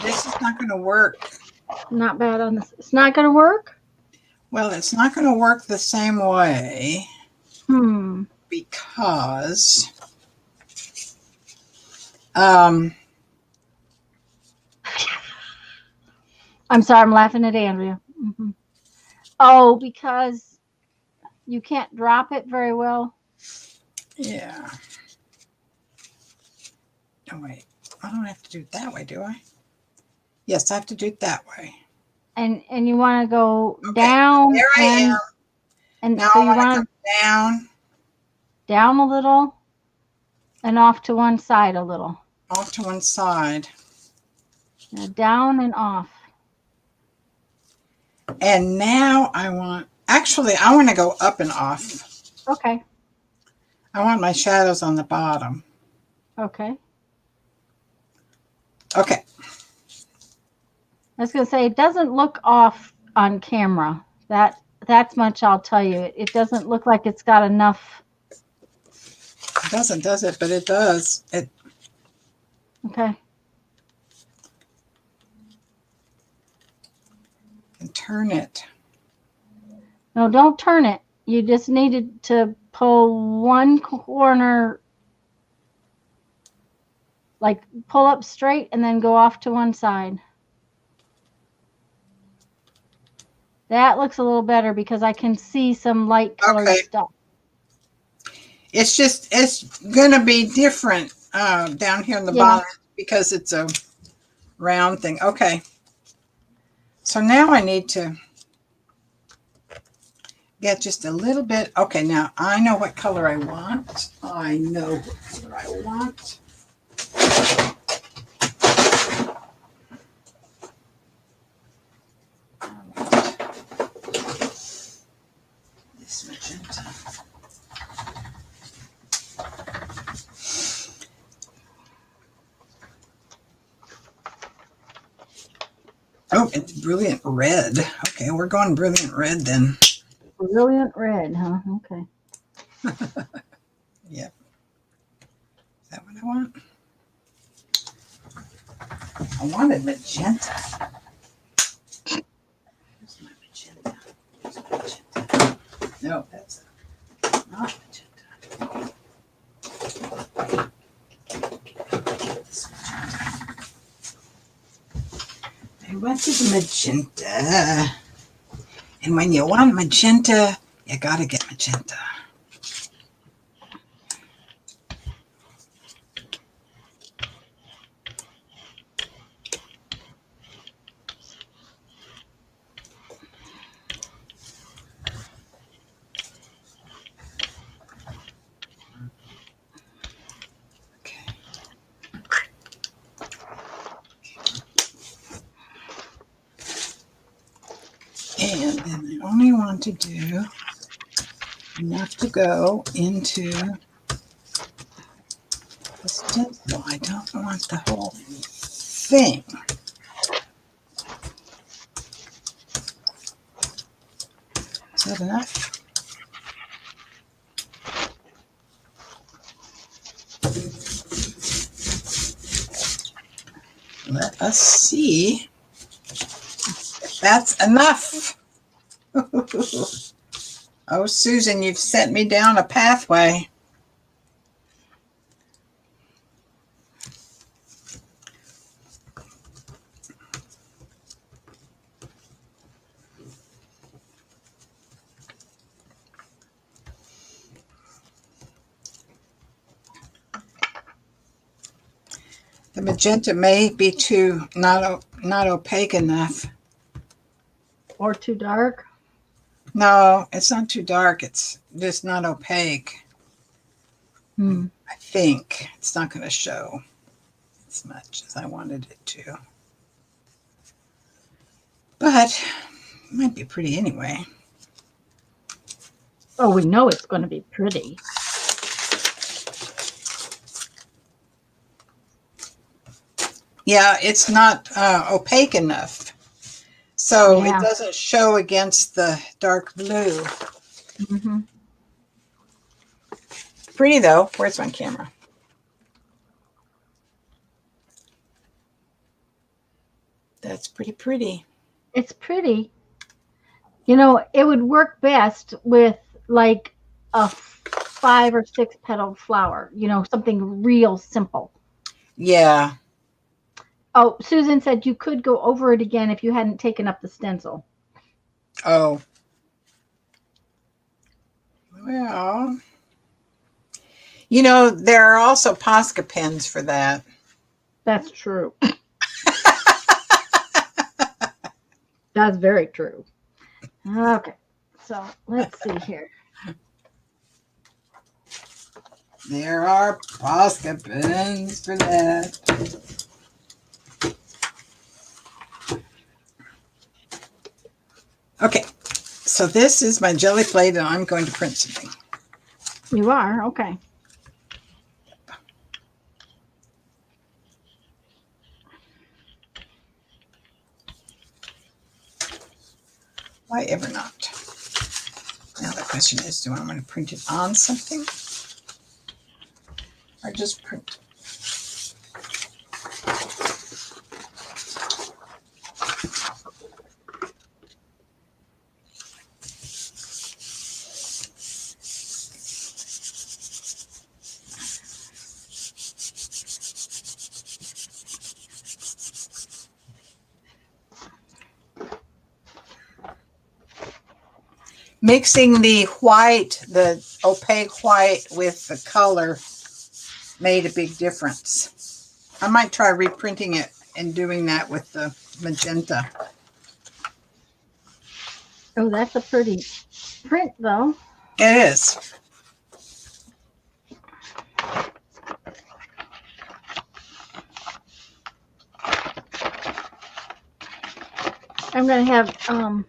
This is not going to work. Not bad on this. It's not going to work? Well, it's not going to work the same way. Because I'm sorry, I'm laughing at Andrea. Oh, because you can't drop it very well? Yeah. Oh, wait. I don't have to do it that way, do I? Yes, I have to do it that way. and you want to go Okay, down there I am. and Now so I you want to want come to down, down a little and off to one side a little. off to one side. Now down and off. And now actually, I want to go up and off. Okay. I want my shadows on the bottom. Okay. Okay. I was going to say it doesn't look off on camera. That's much I'll tell you. It doesn't look like it's got enough. It doesn't, does it? But it does. Okay. And turn it. No, don't turn it. You just needed to pull one corner, like pull up straight and then go off to one side. That looks a little better because I can see some light colored Okay. stuff. It's going to be different down here in the bottom because it's a round thing. Okay. So now I need to get just a little bit. Okay, now I know what color I want. I know what color I want. This magenta. Oh, it's brilliant red. Okay, we're going brilliant red then. Brilliant red, huh? Okay. Yep. Is that what I want? I wanted magenta. Where's my magenta? Where's my magenta? No, that's not magenta. This magenta. I wanted magenta. And when you want magenta, you gotta get magenta. Okay. And then I only want to do enough to go into the stencil. I don't want the whole thing. Is that enough? Let us see if that's enough. Oh, Susan, you've sent me down a pathway. The magenta may be too not opaque enough. Or too dark. No, it's not too dark. It's just not opaque. I think it's not going to show as much as I wanted it to. But it might be pretty anyway. Oh, we know it's going to be pretty. Yeah, it's not opaque enough. So it doesn't show against the dark blue. Mm-hmm. Pretty though. Where's my camera? That's pretty. It's pretty. You know, it would work best with like a 5 or 6 petal flower, you know, something real simple. Yeah. Oh, Susan said you could go over it again if you hadn't taken up the stencil. Oh. Well, you know, there are also Posca pens for that. That's true. That's very true. Okay. So let's see here. There are Posca pens for that. Okay, so this is my Gelli Plate, and I'm going to print something. You are? Okay. Why ever not? Now the question is, do I want to print it on something or just print? Mixing the white, the opaque white with the color made a big difference. I might try reprinting it and doing that with the magenta. Oh, that's a pretty print, though. It is. I'm going to have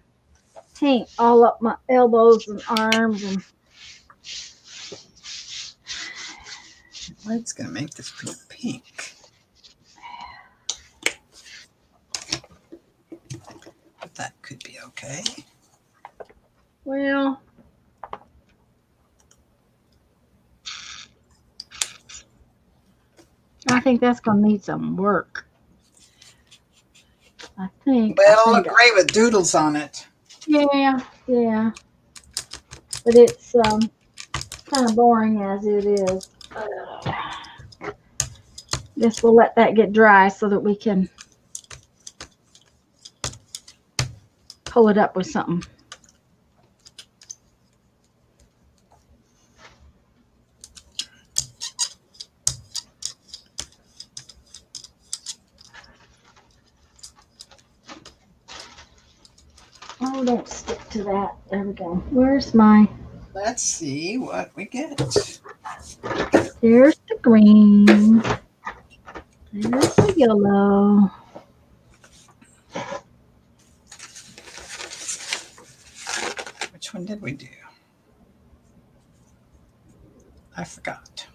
paint all up my elbows and arms. And Let's going to make this pretty pink. But that could be okay. well, I think that's going to need some work. I think. Well, it'll look great with doodles on it. Yeah, yeah. But it's kind of boring as it is. Guess we'll let that get dry so that we can pull it up with something. Oh, don't stick to that. There we go. Where's my... Let's see what we get. There's the green. There's the yellow. Which one did we do? I forgot.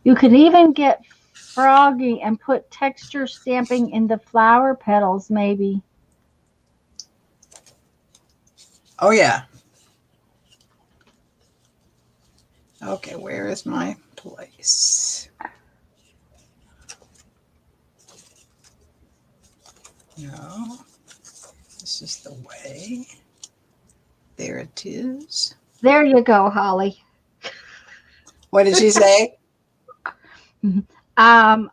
You could even get froggy and put texture stamping in the flower petals, maybe. Oh, yeah. Okay, where is my place? No, this is the way. There it is. There you go, Holly. What did you say? I'm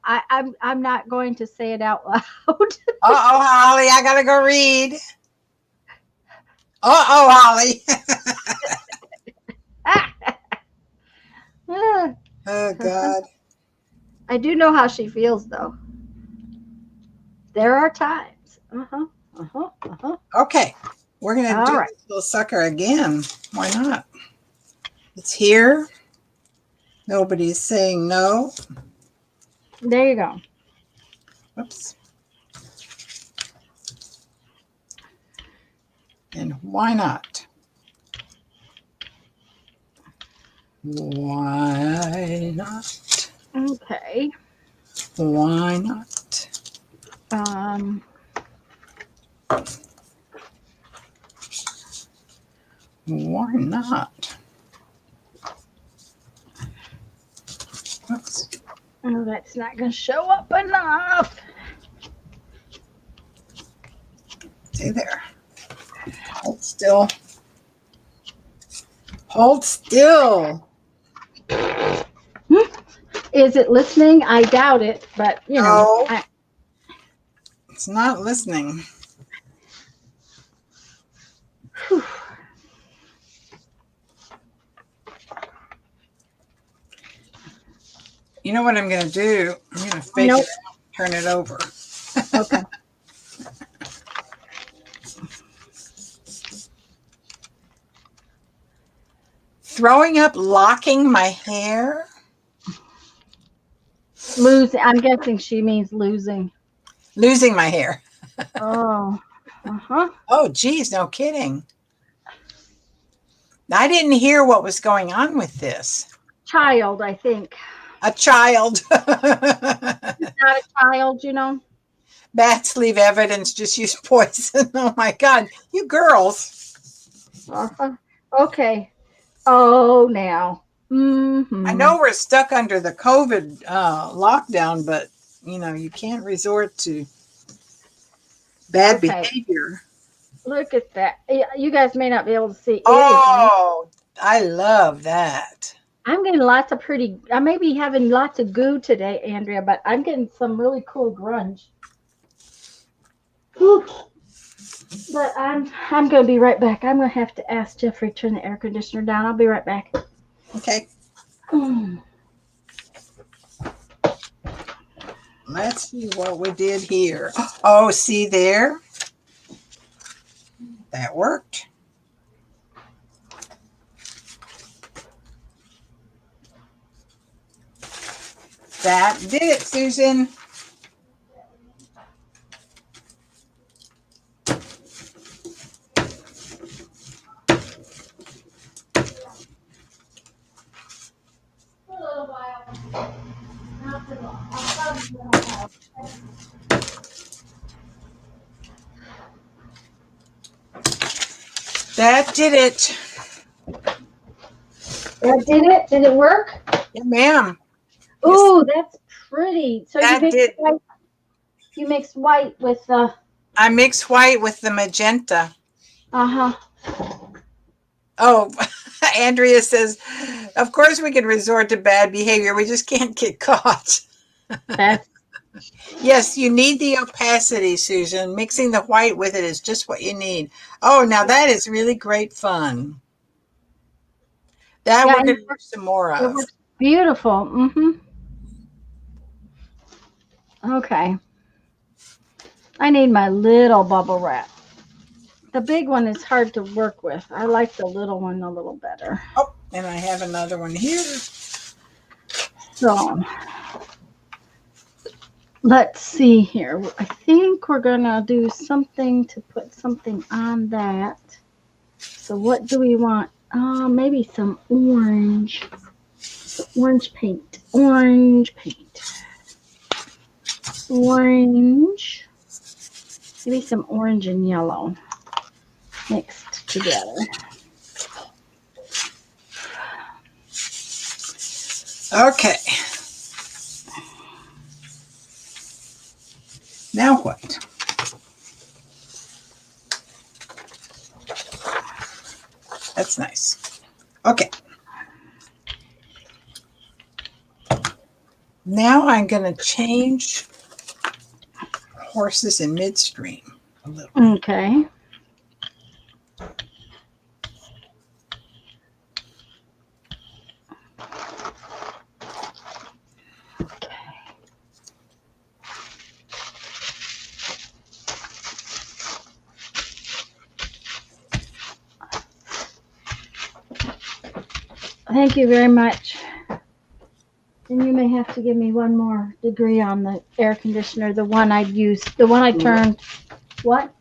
not going to say it out loud. Uh-oh, Holly, I gotta go read. Uh-oh, Holly. Oh, God. I do know how she feels, though. There are times. Okay, we're gonna All do right. this little sucker again. Why not? It's here. Nobody's saying no. There you go. Whoops. And why not? Why not? Okay. Why not? Why not? Oops. Oh, that's not going to show up enough. Stay there. Hold still. Hold still. Is it listening? I doubt it, but you know. No. It's not listening. You know what I'm going to do? I'm going to fake it out, turn it over. Okay. Throwing up, locking my hair. Losing. I'm guessing she means losing. Losing my hair. Oh. Uh-huh. Oh, geez, no kidding. I didn't hear what was going on with this. Child, I think. A child. It's not a child, you know. Bats leave evidence, just use poison. Oh my God, you girls. Uh-huh. Okay. Oh, now. I Mm-hmm. know we're stuck under the COVID lockdown, but you can't resort to bad Okay. behavior. Look at that. You guys may not be able to see. It is. Oh, I love that. I'm getting lots of pretty. I may be having lots of goo today, Andrea, but I'm getting some really cool grunge. Whew. But I'm going to be right back. I'm going to have to ask Jeffrey to turn the air conditioner down. I'll be right back. Okay. Let's see what we did here. Oh, see there? That worked. That did it, Susan. That did it. That did it? Did it work? Yeah, ma'am. Ooh, that's pretty. So That did. You mixed white with the I mixed white with the magenta. uh-huh. Oh, Andrea says, of course we can resort to bad behavior. We just can't get caught. That's Yes, you need the opacity, Susan. Mixing the white with it is just what you need. Oh, now that is really great fun. That yeah, we're and going to do some more it of. works beautiful. Mm-hmm. Okay. I need my little bubble wrap. The big one is hard to work with. I like the little one a little better. Oh, and I have another one here. So let's see here. I think we're gonna do something to put something on that. So what do we want? Maybe some orange. Orange paint. Orange paint. Orange. Maybe some orange and yellow mixed together. Okay. Now what? That's nice. Okay. Now I'm going to change horses in midstream a little. Okay. Thank you very much. And you may have to give me one more degree on the air conditioner, the one I'd used, the one I turned. What?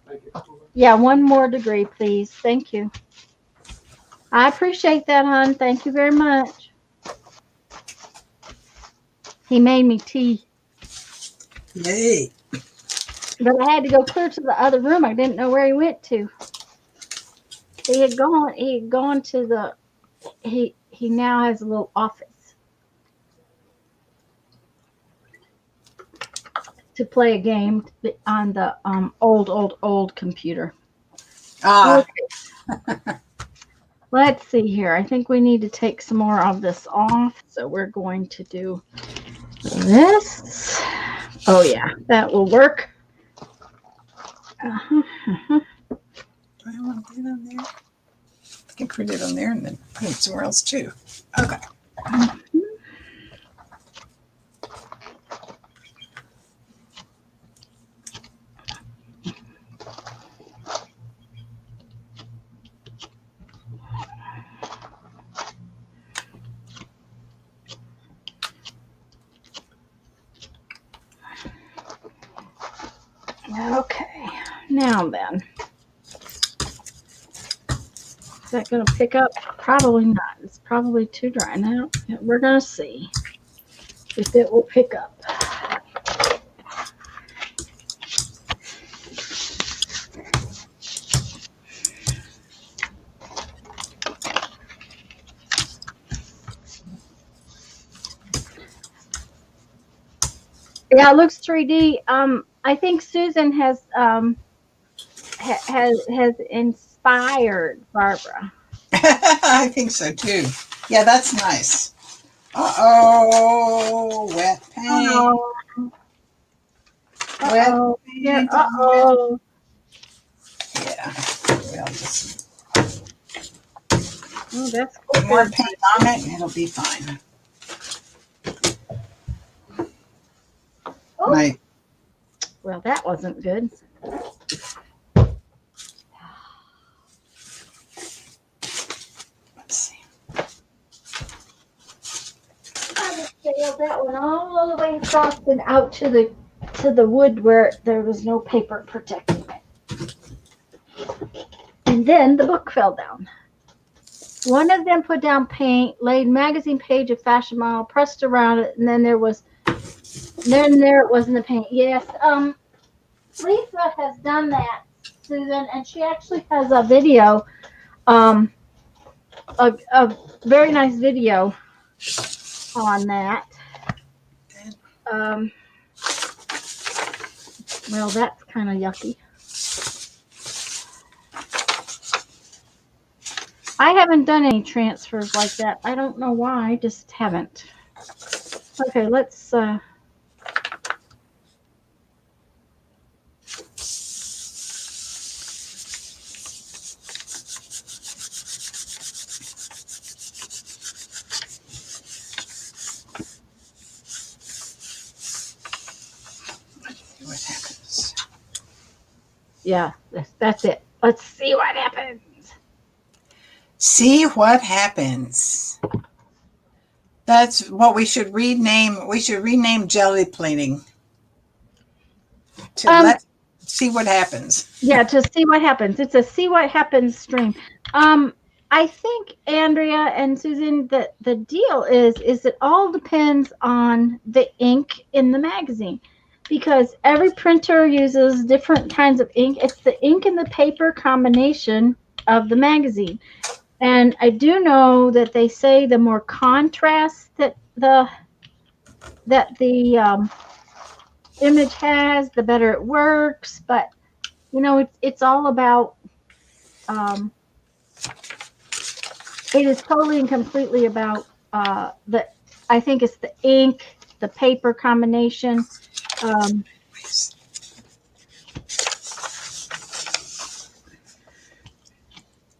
Yeah, one more degree, please. Thank you. I appreciate that, hon. Thank you very much. He made me tea. Yay. But I had to go clear to the other room. I didn't know where he went to. He had gone to the he now has a little office to play a game on the old computer. Ah. Okay. Let's see here. I think we need to take some more of this off. So we're going to do this. Oh yeah, that will work. Uh-huh, uh-huh. Do I want to put it on there? I can print it on there and then put it somewhere else too. Okay. Now then, is that going to pick up? Probably not. It's probably too dry. Now we're going to see if it will pick up. Yeah, it looks 3D. I think Susan has has inspired Barbara. I think so too. Yeah, that's nice. Uh-oh, wet paint. Wet Uh-oh. Here, paint on wet. uh-oh. Yeah, we'll just Oh, that's put more good. paint on it and it'll be fine. Oh, My, well, that wasn't good. let's see. I just sailed that one all the way across and out to the wood where there was no paper protecting it. And then the book fell down. One of them put down paint, laid magazine page of fashion model, pressed around it, and then there it was in the paint. Yes, Lisa has done that, Susan, and she actually has a video, a very nice video on that. Well, that's kind of yucky. I haven't done any transfers like that. I don't know why. I just haven't. Okay, let's See what happens. yeah, that's it. Let's see what happens. See what happens. That's what we should rename. We should rename jelly plating to let's see what happens. Yeah, to see what happens. It's a see what happens stream. I think Andrea and Susan, the deal is it all depends on the ink in the magazine, because every printer uses different kinds of ink. It's the ink and the paper combination of the magazine. And I do know that they say the more contrast that the image has, the better it works. But you know, it's all about. It is totally and completely about the. I think it's the ink, the paper combination.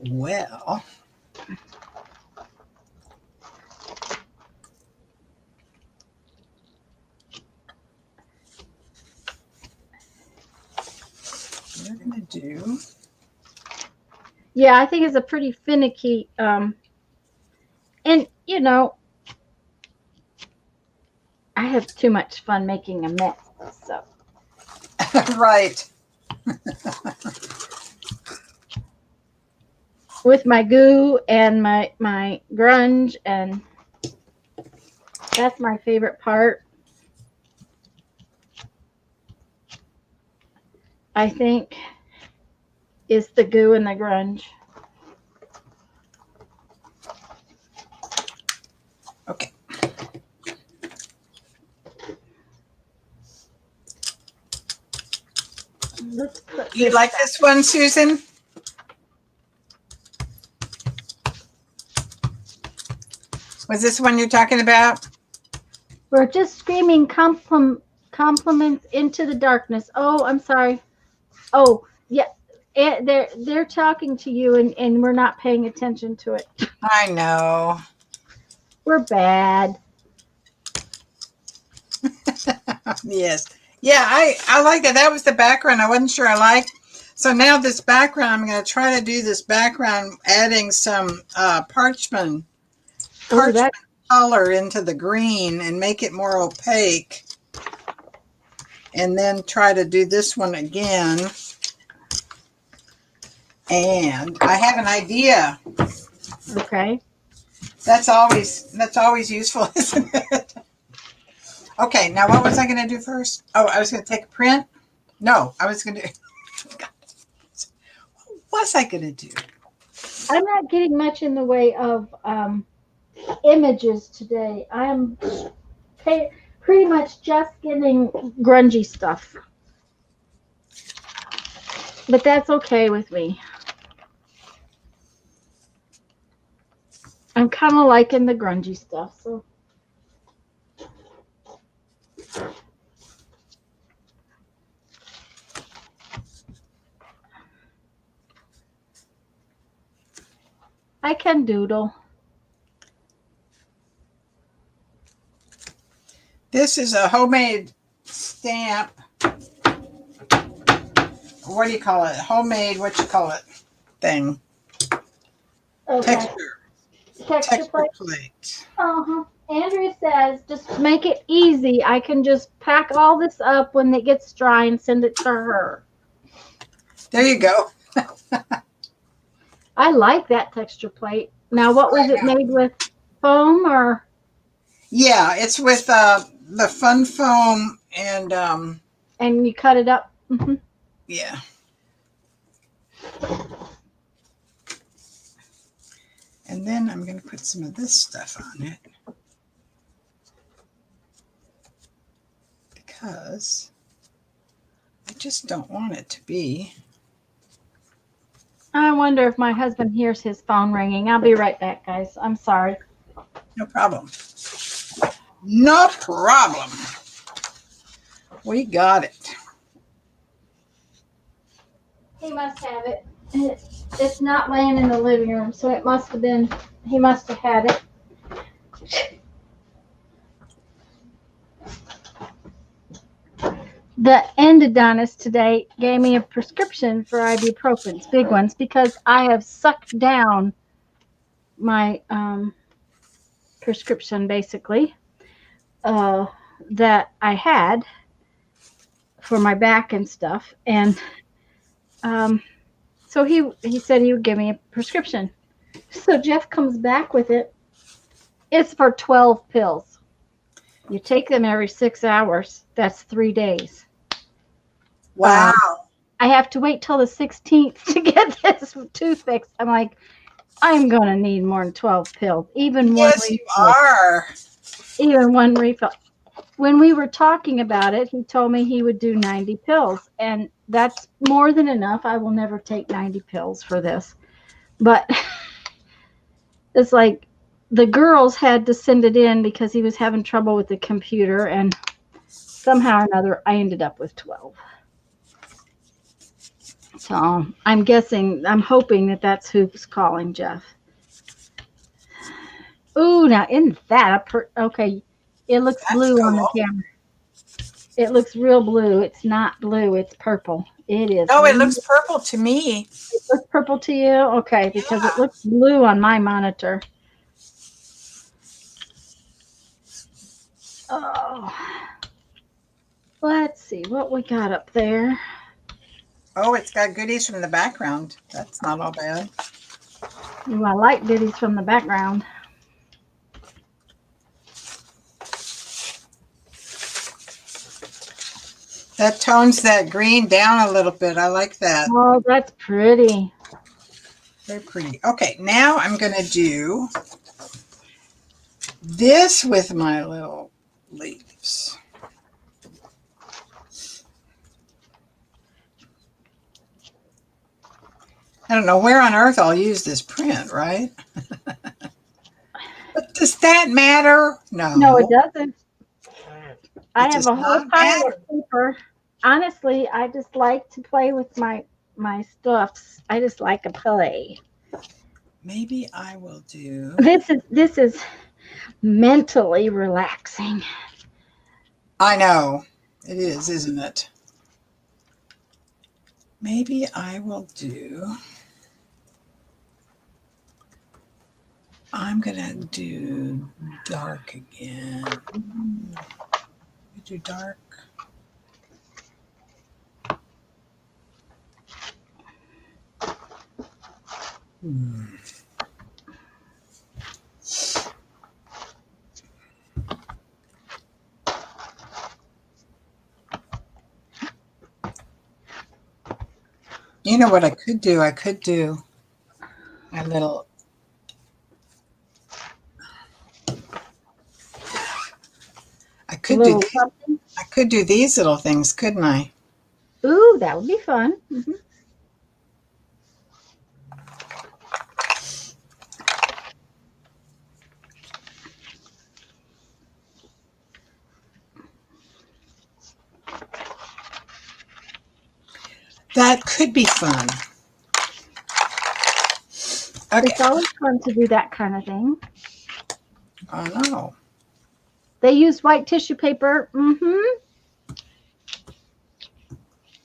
Well. We're gonna do. Yeah, I think it's a pretty finicky. And you know, I have too much fun making a mess. So. Right. With my goo and my grunge, and that's my favorite part. I think is the goo and the grunge. Okay. Let's put You like this one, Susan? Was this one you're talking about? We're just screaming compliments into the darkness. Oh, I'm sorry. Oh, yeah. They're talking to you, and we're not paying attention to it. I know. We're bad. Yes. Yeah, I like that. That was the background I wasn't sure I liked. So now this background, I'm going to try to do this background, adding some parchment color into the green and make it more opaque. And then try to do this one again. And I have an idea. Okay. That's always useful, isn't it? Okay, now what was I going to do first? Oh, I was going to take a print. No, I was going to. What was I going to do? I'm not getting much in the way of images today. I'm pretty much just getting grungy stuff. But that's okay with me. I'm kind of liking the grungy stuff. So I can doodle. This is a homemade stamp. What do you call it? Homemade, what you call it? Thing. Okay. Texture plate. Plate. Uh-huh. Andrea says, just make it easy. I can just pack all this up when it gets dry and send it to her. There you go. I like that texture plate. Now, what was it made with? Foam or? Yeah, it's with the fun foam and And you cut it up? Mm-hmm. yeah. And then I'm going to put some of this stuff on it because I just don't want it to be. I wonder if my husband hears his phone ringing. I'll be right back, guys. I'm sorry. No problem. No problem. We got it. He must have it. It's not laying in the living room, so it must have been, he must have had it. The endodontist today gave me a prescription for ibuprofens, big ones, because I have sucked down my prescription, basically, that I had for my back and stuff. And so he said he would give me a prescription. So Jeff comes back with it. It's for 12 pills. You take them every 6 hours. That's 3 days. Wow. I have to wait till the 16th to get this tooth fixed. I'm like, I'm going to need more than 12 pills. Even one refill. You are. Even one refill. When we were talking about it, he told me he would do 90 pills. And that's more than enough. I will never take 90 pills for this. But it's like the girls had to send it in because he was having trouble with the computer. And somehow or another, I ended up with 12. So I'm guessing, I'm hoping that that's who's calling Jeff. Ooh, now isn't that okay? It looks That's blue on the cool. camera. It looks real blue. It's not blue. It's purple. It is. No, it looks purple to me. It looks purple to you? Okay, because it looks blue on my monitor. Oh, let's see what we got up there. Oh, it's got goodies from the background. That's not all bad. Ooh, I like goodies from the background. That tones that green down a little bit. I like that. Oh, that's pretty. Very pretty. Okay, now I'm going to do this with my little leaves. I don't know where on earth I'll use this print, right? But does that matter? No. No, it doesn't. I have does a whole not pile matter. of paper. Honestly, I just like to play with my stuffs. I just like to play. Maybe I will do. This is mentally relaxing. I know. It is, isn't it? Maybe I will do. I'm going to do dark again. Do dark. Hmm. You know what I could do? I could do a little. I A could do little these. something. I could do these little things, couldn't I? Ooh, that would be fun. Mhm. That could be fun. Okay. It's always fun to do that kind of thing. Oh no. They use white tissue paper. Mm-hmm.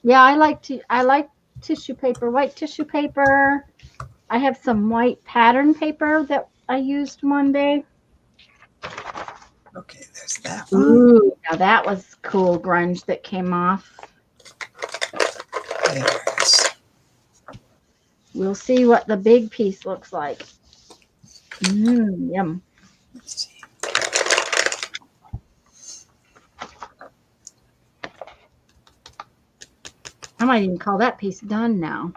Yeah, I like tissue paper, white tissue paper. I have some white pattern paper that I used one day. Okay, there's that one. Ooh, now that was cool grunge that came off. There's. We'll see what the big piece looks like. Yum. Let's see. I might even call that piece done now.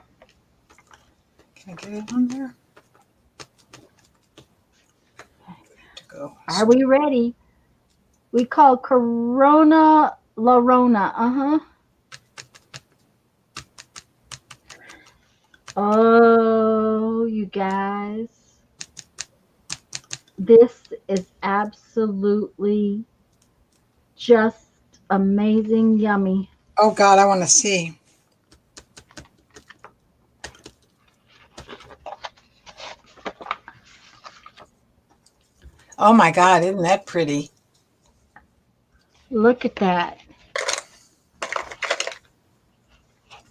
Can I get it on there? To go. Are we ready? We call Corona La Rona. Oh, you guys. This is absolutely just amazing yummy. Oh God, I want to see. Oh my God, isn't that pretty? Look at that.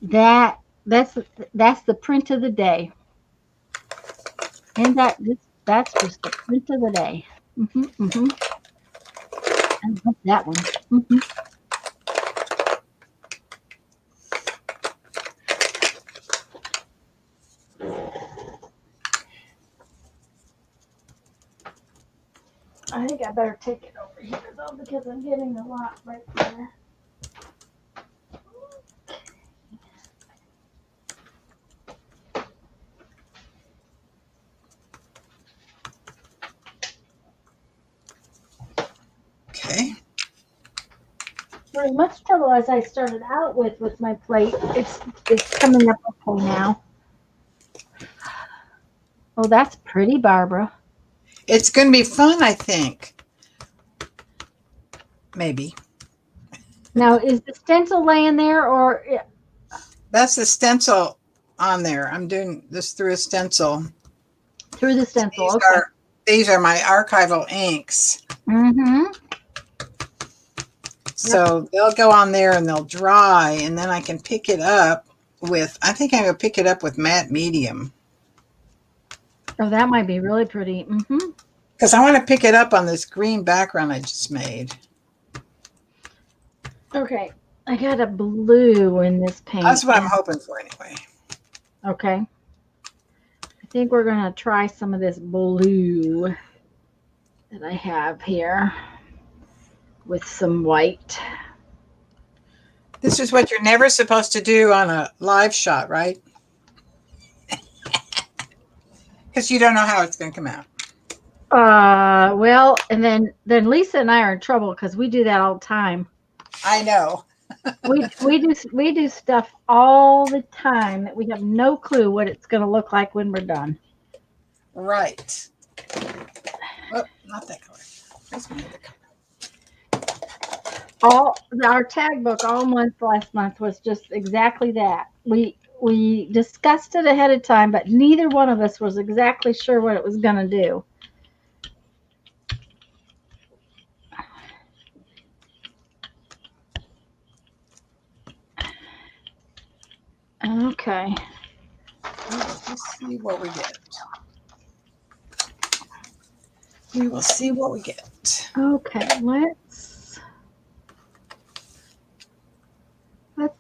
That's the print of the day. And that's just the print of the day. I love that one. I think I better take it over here though because I'm getting a lot right there. Okay. Very much trouble as I started out with my plate. It's coming up okay now. Oh, that's pretty, Barbara. It's going to be fun, I think. Maybe. Now, is the stencil laying there or That's the stencil on there. I'm doing this through a stencil. through the stencil? These Okay. are these are my archival inks. Mm-hmm. So they'll go on there and they'll dry, and then I can pick it up with, I think I'm going to pick it up with matte medium. Oh, that might be really pretty. Mm-hmm. Because I want to pick it up on this green background I just made. Okay. I got a blue in this paint. That's what I'm hoping for anyway. Okay. I think we're going to try some of this blue that I have here with some white. This is what you're never supposed to do on a live shot, right? Because you don't know how it's going to come out. Well, and then Lisa and I are in trouble because we do that all the time. I know. We do stuff all the time that we have no clue what it's going to look like when we're done. Right. Oh, not that color. That's my other color. Our tag book all month last month was just exactly that. We discussed it ahead of time, but neither one of us was exactly sure what it was going to do. Okay. Let's see what we get. We will see what we get. Okay, let's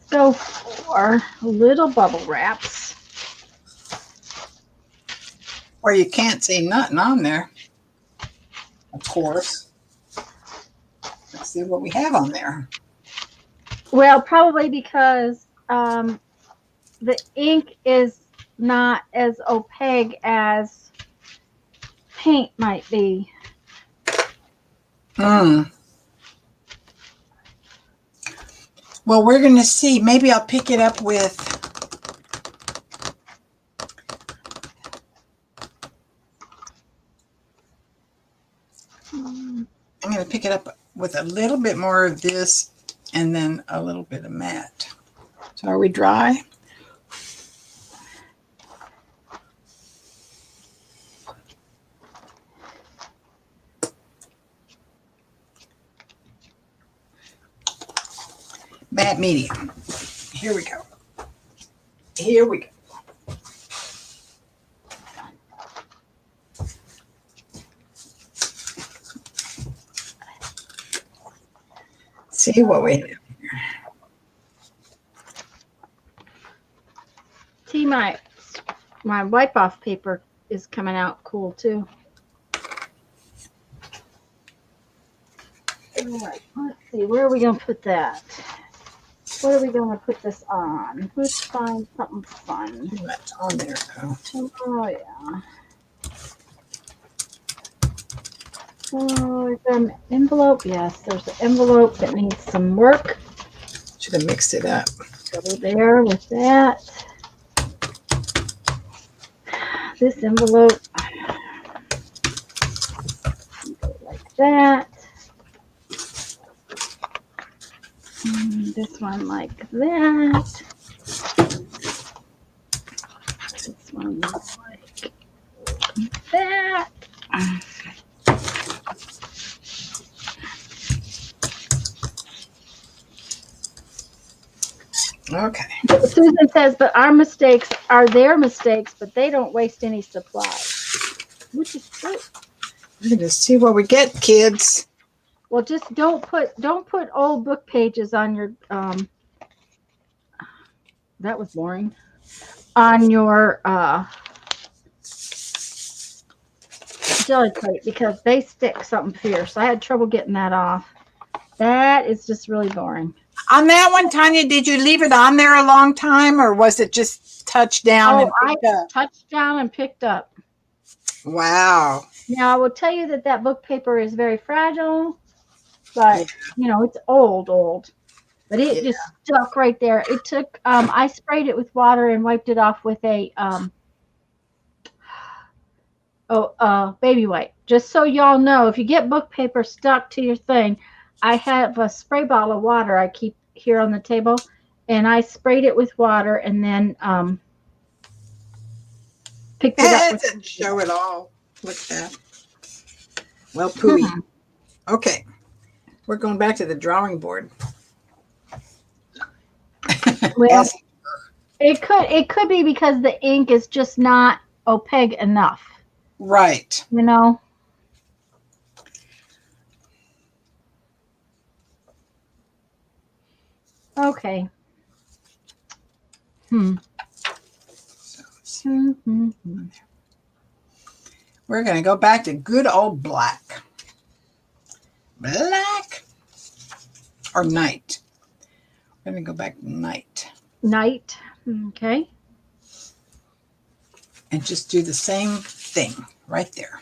go for little bubble wraps. Or you can't see nothing on there, of course. Let's see what we have on there. Well, probably because the ink is not as opaque as paint might be. Well, we're going to see. Maybe I'll pick it up with... I'm going to pick it up with a little bit more of this and then a little bit of matte. So are we dry? Matte medium. Here we go. Here we go. See what we have. See, my wipe off paper is coming out cool too. All right, let's see, where are we going to put that? What are we going to put this on? Let's find something fun. That's on there, though. Oh, yeah. Oh, is there an envelope? Yes, there's an envelope that needs some work. Should have mixed it up. Go there with that. This envelope, go like that. And this one like that. This one looks like that. Okay. Susan says, but our mistakes are their mistakes, but they don't waste any supplies, which is true. We're going to see what we get, kids. Well, just don't put old book pages on your that was boring. On your jelly plate because they stick something fierce. I had trouble getting that off. That is just really boring. On that one, Tanya, did you leave it on there a long time or was it just touched down and picked up? Touched down and picked up. Wow. Now, I will tell you that book paper is very fragile, but, you know, it's old. But it just stuck right there. It took, I sprayed it with water and wiped it off with a, baby wipe. Just so y'all know, if you get book paper stuck to your thing, I have a spray bottle of water I keep here on the table, and I sprayed it with water and then picked it up. It didn't show it all. Look at that. Well, pooey. Okay. We're going back to the drawing board. Well, it could be because the ink is just not opaque enough. Right. You know? Okay. We're going to go back to good old black. Black or night. We're going to go back to night. Night. Okay. And just do the same thing right there.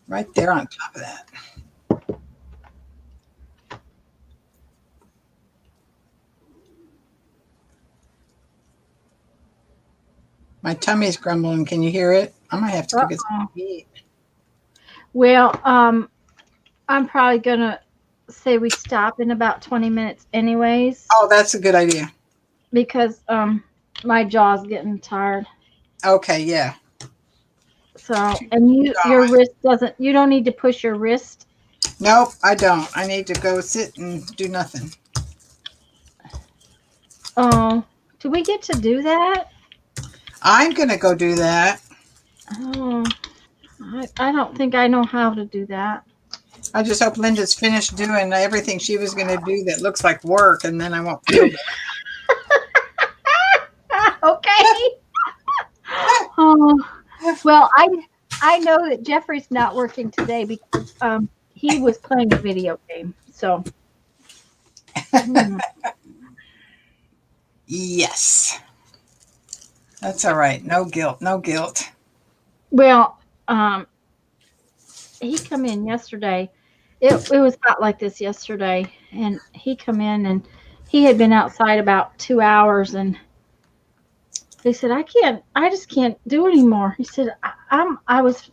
Right there on top of that. My tummy's grumbling. Can you hear it? I might have to go get some to eat. Well, I'm probably going to say we stop in about 20 minutes anyways. Oh, that's a good idea. Because my jaw's getting tired. Okay, yeah. So, and your wrist you don't need to push your wrist. Nope, I don't. I need to go sit and do nothing. Oh, do we get to do that? I'm going to go do that. Oh, I don't think I know how to do that. I just hope Linda's finished doing everything she was going to do that looks like work, and then I won't feel bad. Okay. Oh, Well, I know that Jeffrey's not working today because he was playing a video game. So, Yes. That's all right. No guilt. No guilt. well, he come in yesterday. It was hot like this yesterday, and he come in and he had been outside about 2 hours, and he said, I just can't do anymore. He said, I was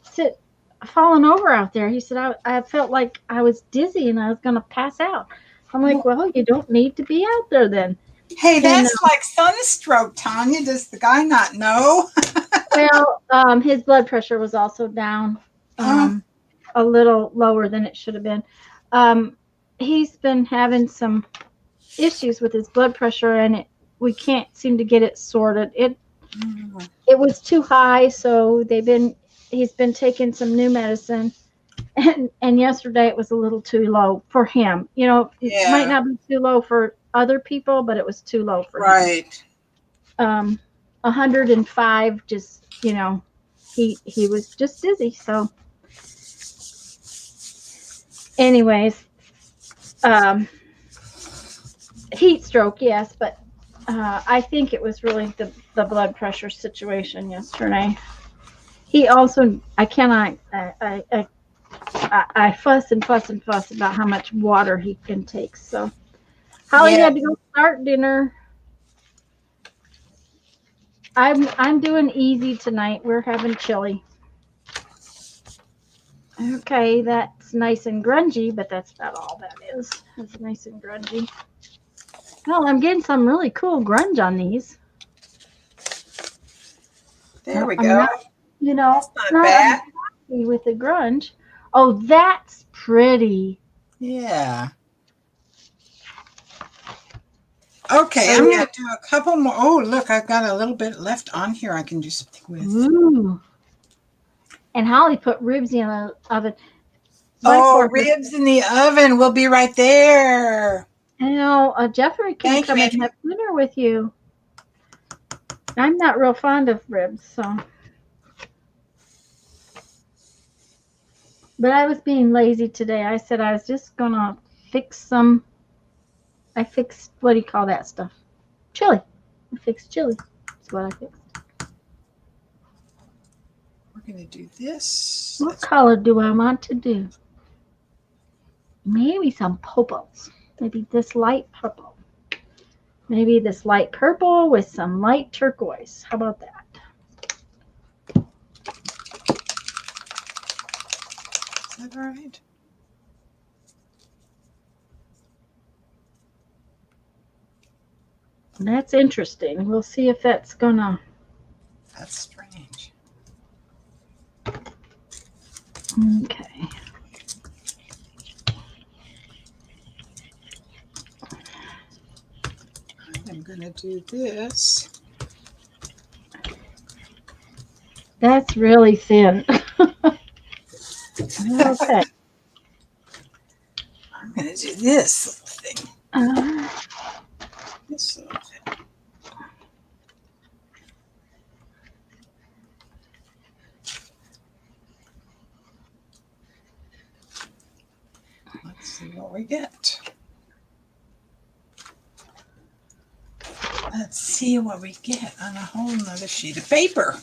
falling over out there. He said, I felt like I was dizzy and I was going to pass out. I'm like, well, you don't need to be out there then. Hey, And that's like sunstroke, Tanya. Does the guy not know? well, his blood pressure was also down, a little lower than it should have been. He's been having some issues with his blood pressure, and we can't seem to get it sorted. It was too high, so he's been taking some new medicine, and yesterday it was a little too low for him. You know, it might not be too low for other people, but it was too low for him. Right. 105, just, he was just dizzy. So anyways, heat stroke, yes, but I think it was really the blood pressure situation yesterday. He also, I cannot, I fuss and fuss and fuss about how much water he intakes. So Holly had to go start dinner. I'm doing easy tonight. We're having chili. Okay, that's nice and grungy, but that's about all that is. It's nice and grungy. Well, I'm getting some really cool grunge on these. There we go. Not, that's not bad. Happy with the grunge. Oh, that's pretty. Yeah. Okay, I'm going to do a couple more. Oh, look, I've got a little bit left on here I can do something with. Ooh. And Holly put ribs in the oven. Ribs in the oven. We'll be right there. Jeffrey can come and have dinner with you. I'm not real fond of ribs, so. But I was being lazy today. I said I was just going to fix some. I fixed, what do you call that stuff? Chili. I fixed chili. That's what I fixed. We're going to do this. What color do I want to do? Maybe some purples. Maybe this light purple. Maybe this light purple with some light turquoise. How about that? Is that all right? That's interesting. We'll see if that's gonna. That's strange. Okay. I'm gonna do this. That's really thin. Okay. I'm gonna do this little thing. This little thing. Let's see what we get. Let's see what we get on a whole nother sheet of paper.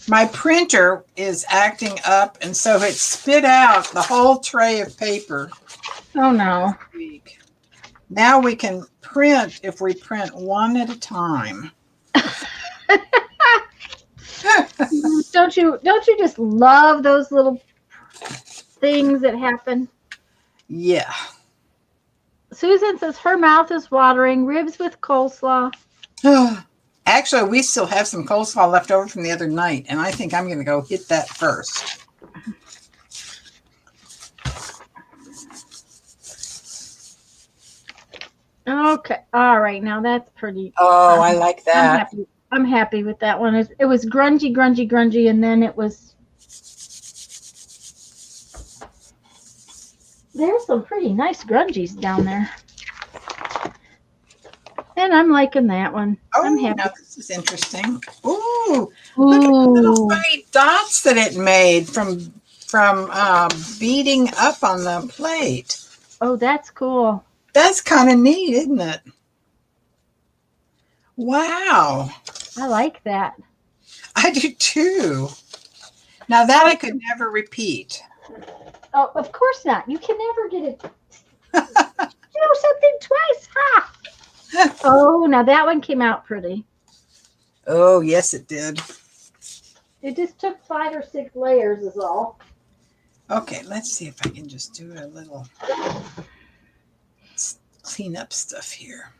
My printer is acting up, and so it spit out the whole tray of paper. Oh no. Now we can print if we print one at a time. Don't you just love those little things that happen? Yeah. Susan says her mouth is watering. Ribs with coleslaw. Actually, we still have some coleslaw left over from the other night, and I think I'm going to go hit that first. Okay. All right. Now that's pretty. Oh, I like that. I'm happy with that one. It was grungy, grungy, grungy, and then it was. There's some pretty nice grungies down there. And I'm liking that one. I'm Oh, happy. now this is interesting. Ooh, look at the little Ooh. funny dots that it made from beating up on the plate. Oh, that's cool. That's kind of neat, isn't it? Wow, I like that. I do too. Now that I could never repeat. Oh, of course not. You can never get it. Do something twice, ha! Oh, now that one came out pretty. Oh, yes, it did. It just took 5 or 6 layers, is all. Okay, let's see if I can just do a little clean up stuff here.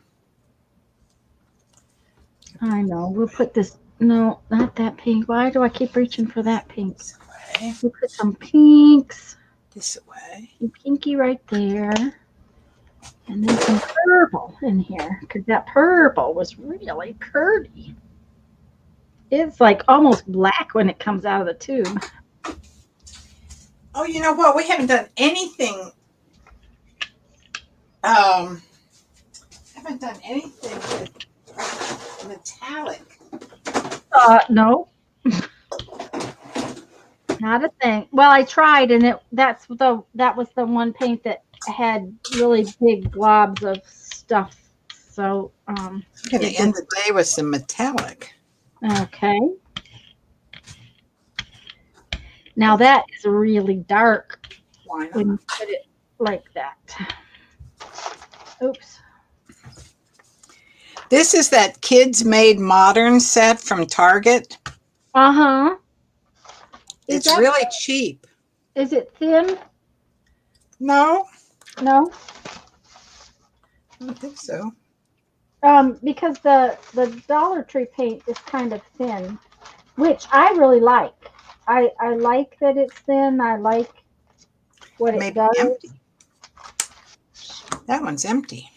I know. We'll put this. No, not that pink. Why do I keep reaching for that pink? This way, We'll put some pinks. this way. Some pinky right there. And then some purple in here. Because that purple was really pretty. It's like almost black when it comes out of the tube. Oh, you know what? We haven't done anything. Haven't done anything with metallic. No. Not a thing. Well, I tried, and that was the one paint that had really big globs of stuff. So I'm gonna end the day with some metallic. okay. Now that is really dark Why not? when you put it like that. Oops. This is that Kids Made Modern set from Target. Uh-huh. It's really cheap. Is it thin? No, No. I don't think so. Because the Dollar Tree paint is kind of thin, which I really like. I like that it's thin. I like what it Maybe does. empty. That one's empty.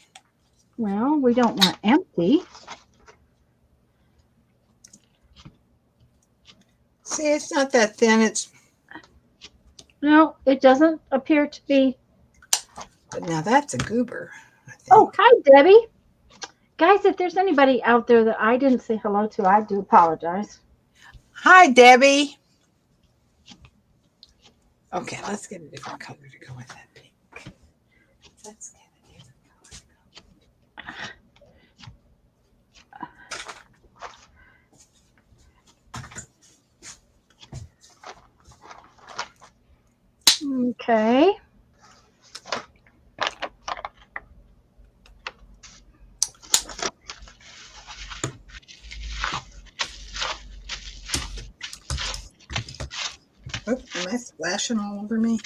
Well, we don't want empty. See, it's not that thin. It's No, it doesn't appear to be. but now that's a goober. I think. Oh, hi, Debbie. Guys, if there's anybody out there that I didn't say hello to, I do apologize. Hi, Debbie. Okay, let's get a different color to go with that pink. Let's get a different color. Okay. Oh, am I splashing all over me?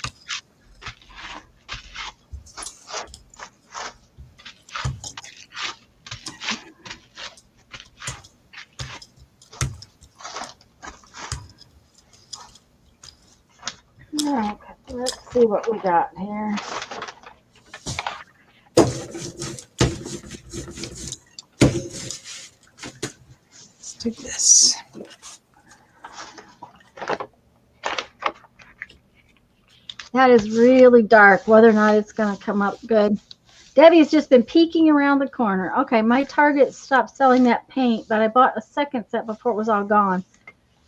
Okay, let's see what we got here. Let's do this. That is really dark. Whether or not it's going to come up good. Debbie's just been peeking around the corner. Okay, my Target stopped selling that paint, but I bought a second set before it was all gone.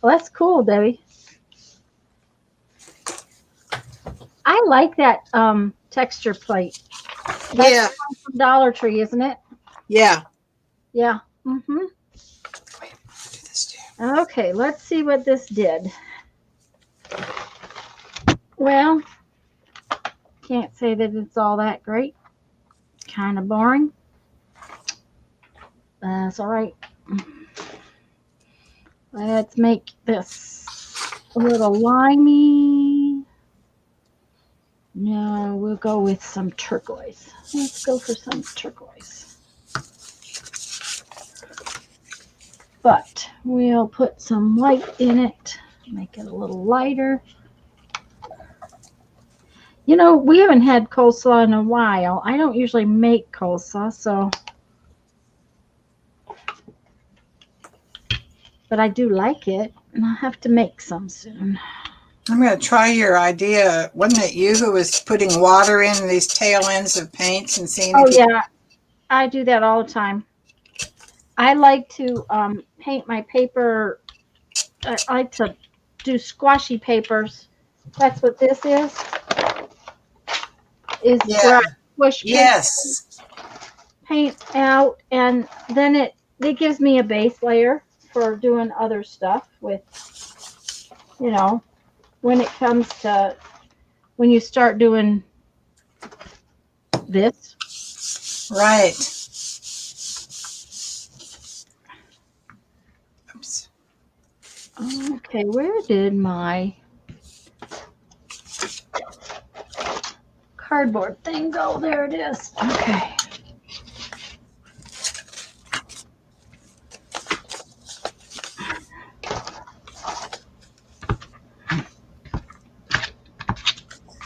Well, that's cool, Debbie. I like that texture plate. That's Yeah. the one from Dollar Tree, isn't it? Yeah. Yeah. Mm-hmm. Wait, I'll do this too. Okay, let's see what this did. Well, can't say that it's all that great. Kind of boring. That's all right. Let's make this a little limey. No, we'll go with some turquoise. Let's go for some turquoise. But we'll put some white in it, make it a little lighter. You know, we haven't had coleslaw in a while. I don't usually make coleslaw, so. But I do like it, and I'll have to make some soon. I'm going to try your idea. Wasn't it you who was putting water in these tail ends of paints and seeing Oh, if you... yeah. I do that all the time. I like to paint my paper. I like to do squashy papers. That's what this is Yeah. where I squish paper, Yes. paint out, and then it gives me a base layer for doing other stuff with, you know, when it comes to when you start doing this. Right. Oops. Okay, where did my cardboard thing go? There it is. Okay.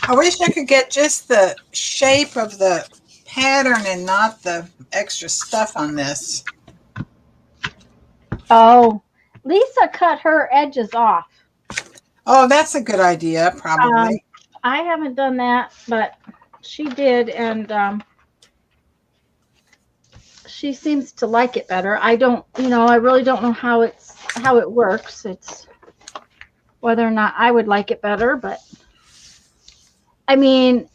I wish I could get just the shape of the pattern and not the extra stuff on this. Oh, Lisa cut her edges off. Oh, that's a good idea, Um, probably. I haven't done that, but she did, and she seems to like it better. I don't, I really don't know how it works. It's whether or not I would like it better, but I mean,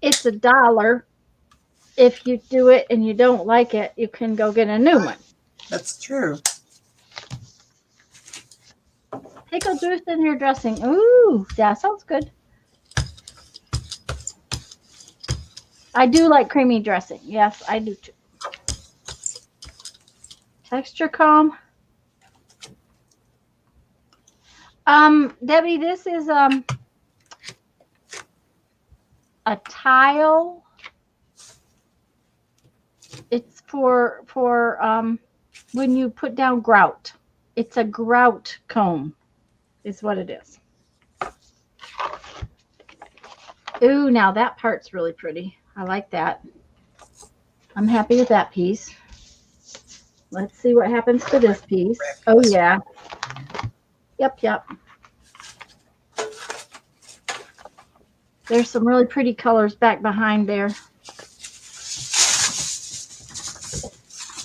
it's $1. If you do it and you don't like it, you can go get a new one. That's true. Pickle juice in your dressing. Ooh, that sounds good. I do like creamy dressing. Yes, I do too. Texture comb. Debbie, this is a tile. It's for when you put down grout. It's a grout comb, is what it is. Ooh, now that part's really pretty. I like that. I'm happy with that piece. Let's see what happens to this piece. Oh, yeah. Yep. There's some really pretty colors back behind there.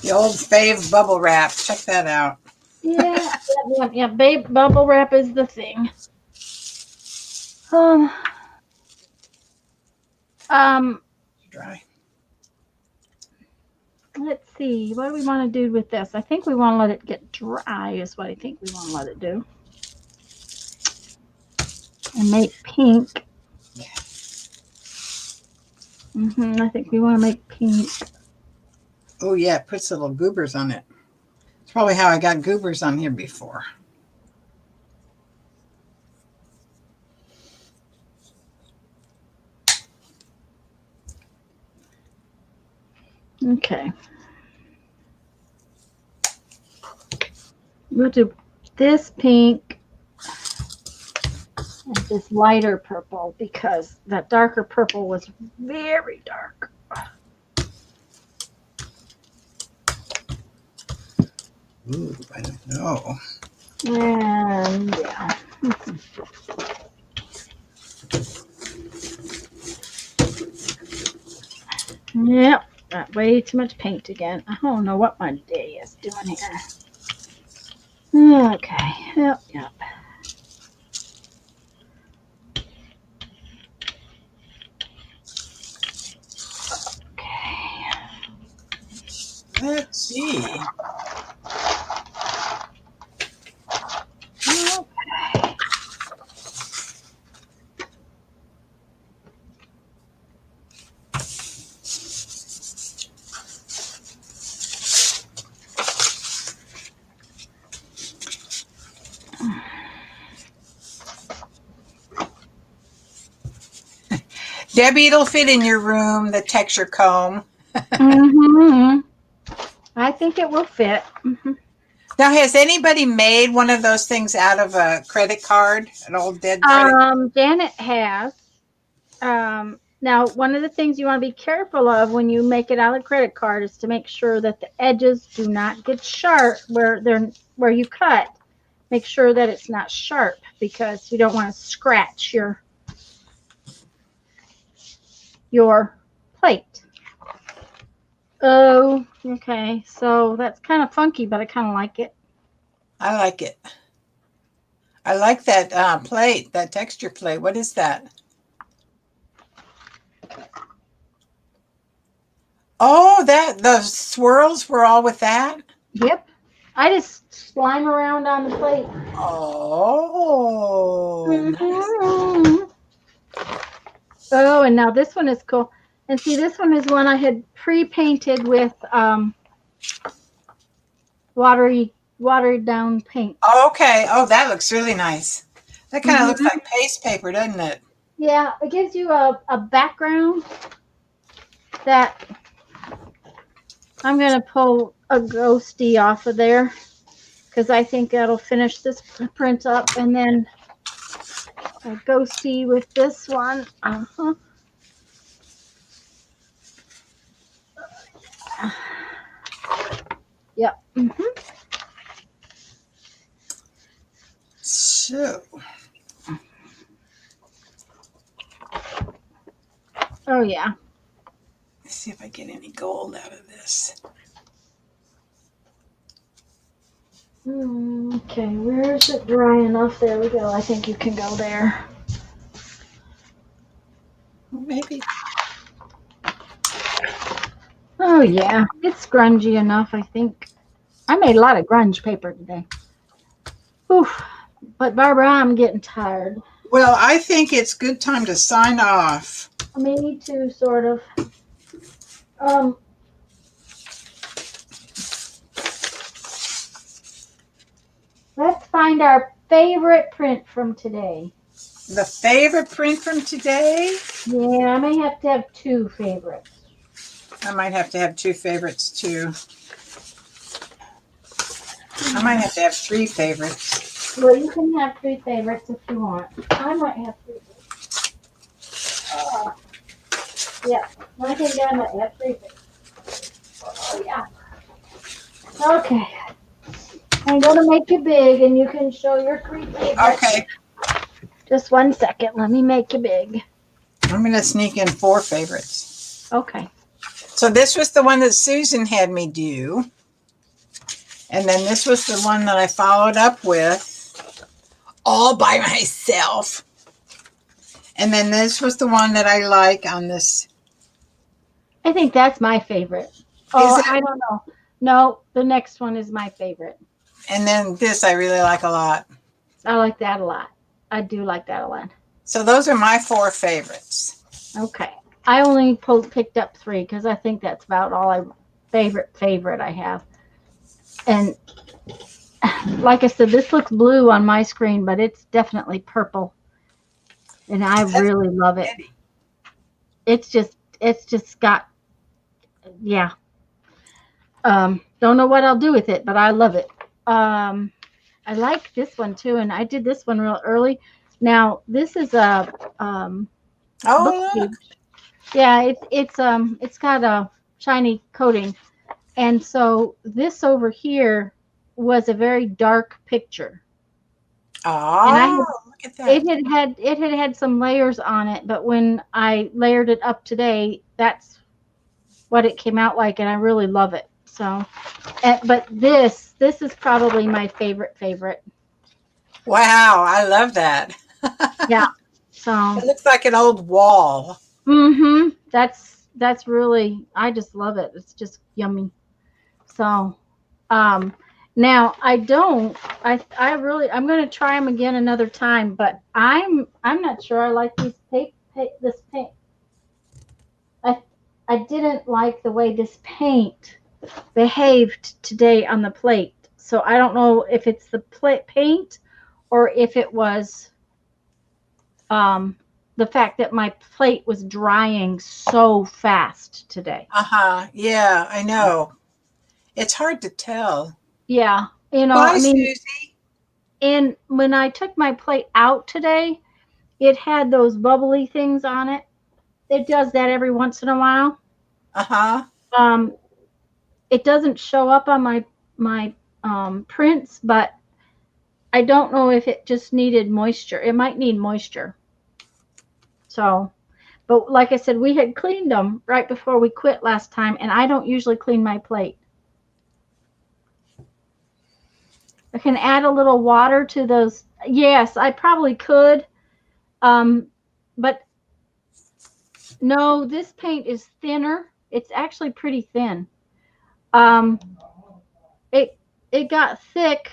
The old fave bubble wrap. Check that out. Yeah. Babe, bubble wrap is the thing. Dry. Let's see. What do we want to do with this? I think we want to let it get dry is what I think we want to let it do. And make pink. I think we want to make pink. Oh, yeah. It puts little goobers on it. It's probably how I got goobers on here before. Okay. We'll do this pink and this lighter purple because that darker purple was very dark. Ooh, I don't know. And yeah. Yep. Got way too much paint again. I don't know what my day is doing here. Okay. Yep. Okay. Let's see. Okay. Debbie, it'll fit in your room, the texture comb. I think it will fit. Now, has anybody made one of those things out of a credit card, an old dead credit card? Janet has. Now, one of the things you want to be careful of when you make it out of a credit card is to make sure that the edges do not get sharp where you cut. Make sure that it's not sharp because you don't want to scratch your plate. Oh, okay. So that's kind of funky, but I kind of like it. I like it. I like that plate, that texture plate. What is that? Oh, that the swirls were all with that? Yep. I just slime around on the plate. Oh, nice. Mhm. Oh, and now this one is cool. And see, this one is one I had pre-painted with watered down paint. Okay. Oh, that looks really nice. That kind of looks Hmm. like paste paper, doesn't it? Yeah, it gives you a background that I'm going to pull a ghosty off of there because I think that'll finish this print up, and then a ghosty with this one. Uh-huh. Yep. So, Oh, yeah. let's see if I get any gold out of this. Okay, where is it dry enough? There we go. I think you can go there. Maybe. Oh, yeah. It's grungy enough, I think. I made a lot of grunge paper today. Oof. But, Barbara, I'm getting tired. Well, I think it's good time to sign off. Me too, sort of. Um, let's find our favorite print from today. The favorite print from today? Yeah, I may have to have two favorites. I might have to have two favorites too. I might have to have three favorites. Well, you can have three favorites if you want. I might have three. Yeah, I think I might have three favorites. Oh, yeah. Okay. I'm going to make you big and you can show your three favorites. Okay. Just 1 second. Let me make you big. I'm going to sneak in four favorites. Okay. So this was the one that Susan had me do. And then this was the one that I followed up with all by myself. And then this was the one that I like on this. I think that's my favorite. Oh, I don't know. No, the next one is my favorite. And then this I really like a lot. I like that a lot. I do like that a lot. So those are my four favorites. Okay. I only picked up three because I think that's about all favorite I have. And like I said, this looks blue on my screen, but it's definitely purple. And I really love it. It's just got, yeah. Don't know what I'll do with it, but I love it. I like this one too, and I did this one real early. Now this is a book page. Yeah, it's got a shiny coating, and so this over here was a very dark picture. Oh, look at that! It had some layers on it, but when I layered it up today, that's what it came out like, and I really love it. So, but this is probably my favorite. Wow, I love that. Yeah. So it looks like an old wall. Mm-hmm. That's really, I just love it. It's just yummy. So, now I'm going to try them again another time, but I'm not sure I like these this paint. I didn't like the way this paint behaved today on the plate. So I don't know if it's the paint or if it was, the fact that my plate was drying so fast today. Yeah, I know. It's hard to tell. Yeah. Bye, Susie. And when I took my plate out today, it had those bubbly things on it. It does that every once in a while. It doesn't show up on my prints, but I don't know if it just needed moisture. It might need moisture. So, But like I said, we had cleaned them right before we quit last time, and I don't usually clean my plate. I can add a little water to those. Yes, I probably could. But no, this paint is thinner. It's actually pretty thin. Um, it it got thick.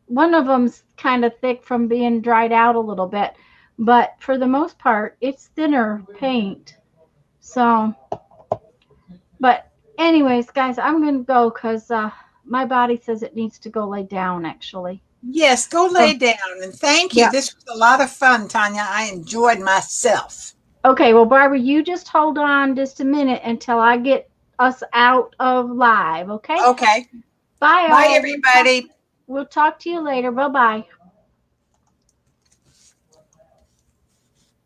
One of them's kind of thick from being dried out a little bit, but for the most part, it's thinner paint. So, but anyways, guys, I'm gonna go because my body says it needs to go lay down. Actually, Yes, go so lay down. And thank you. yeah. This was a lot of fun, Tanya. I enjoyed myself. Okay, well, Barbara, you just hold on just a minute until I get us out of live. Okay, Okay. bye Bye, all. everybody. We'll talk to you later. Bye bye.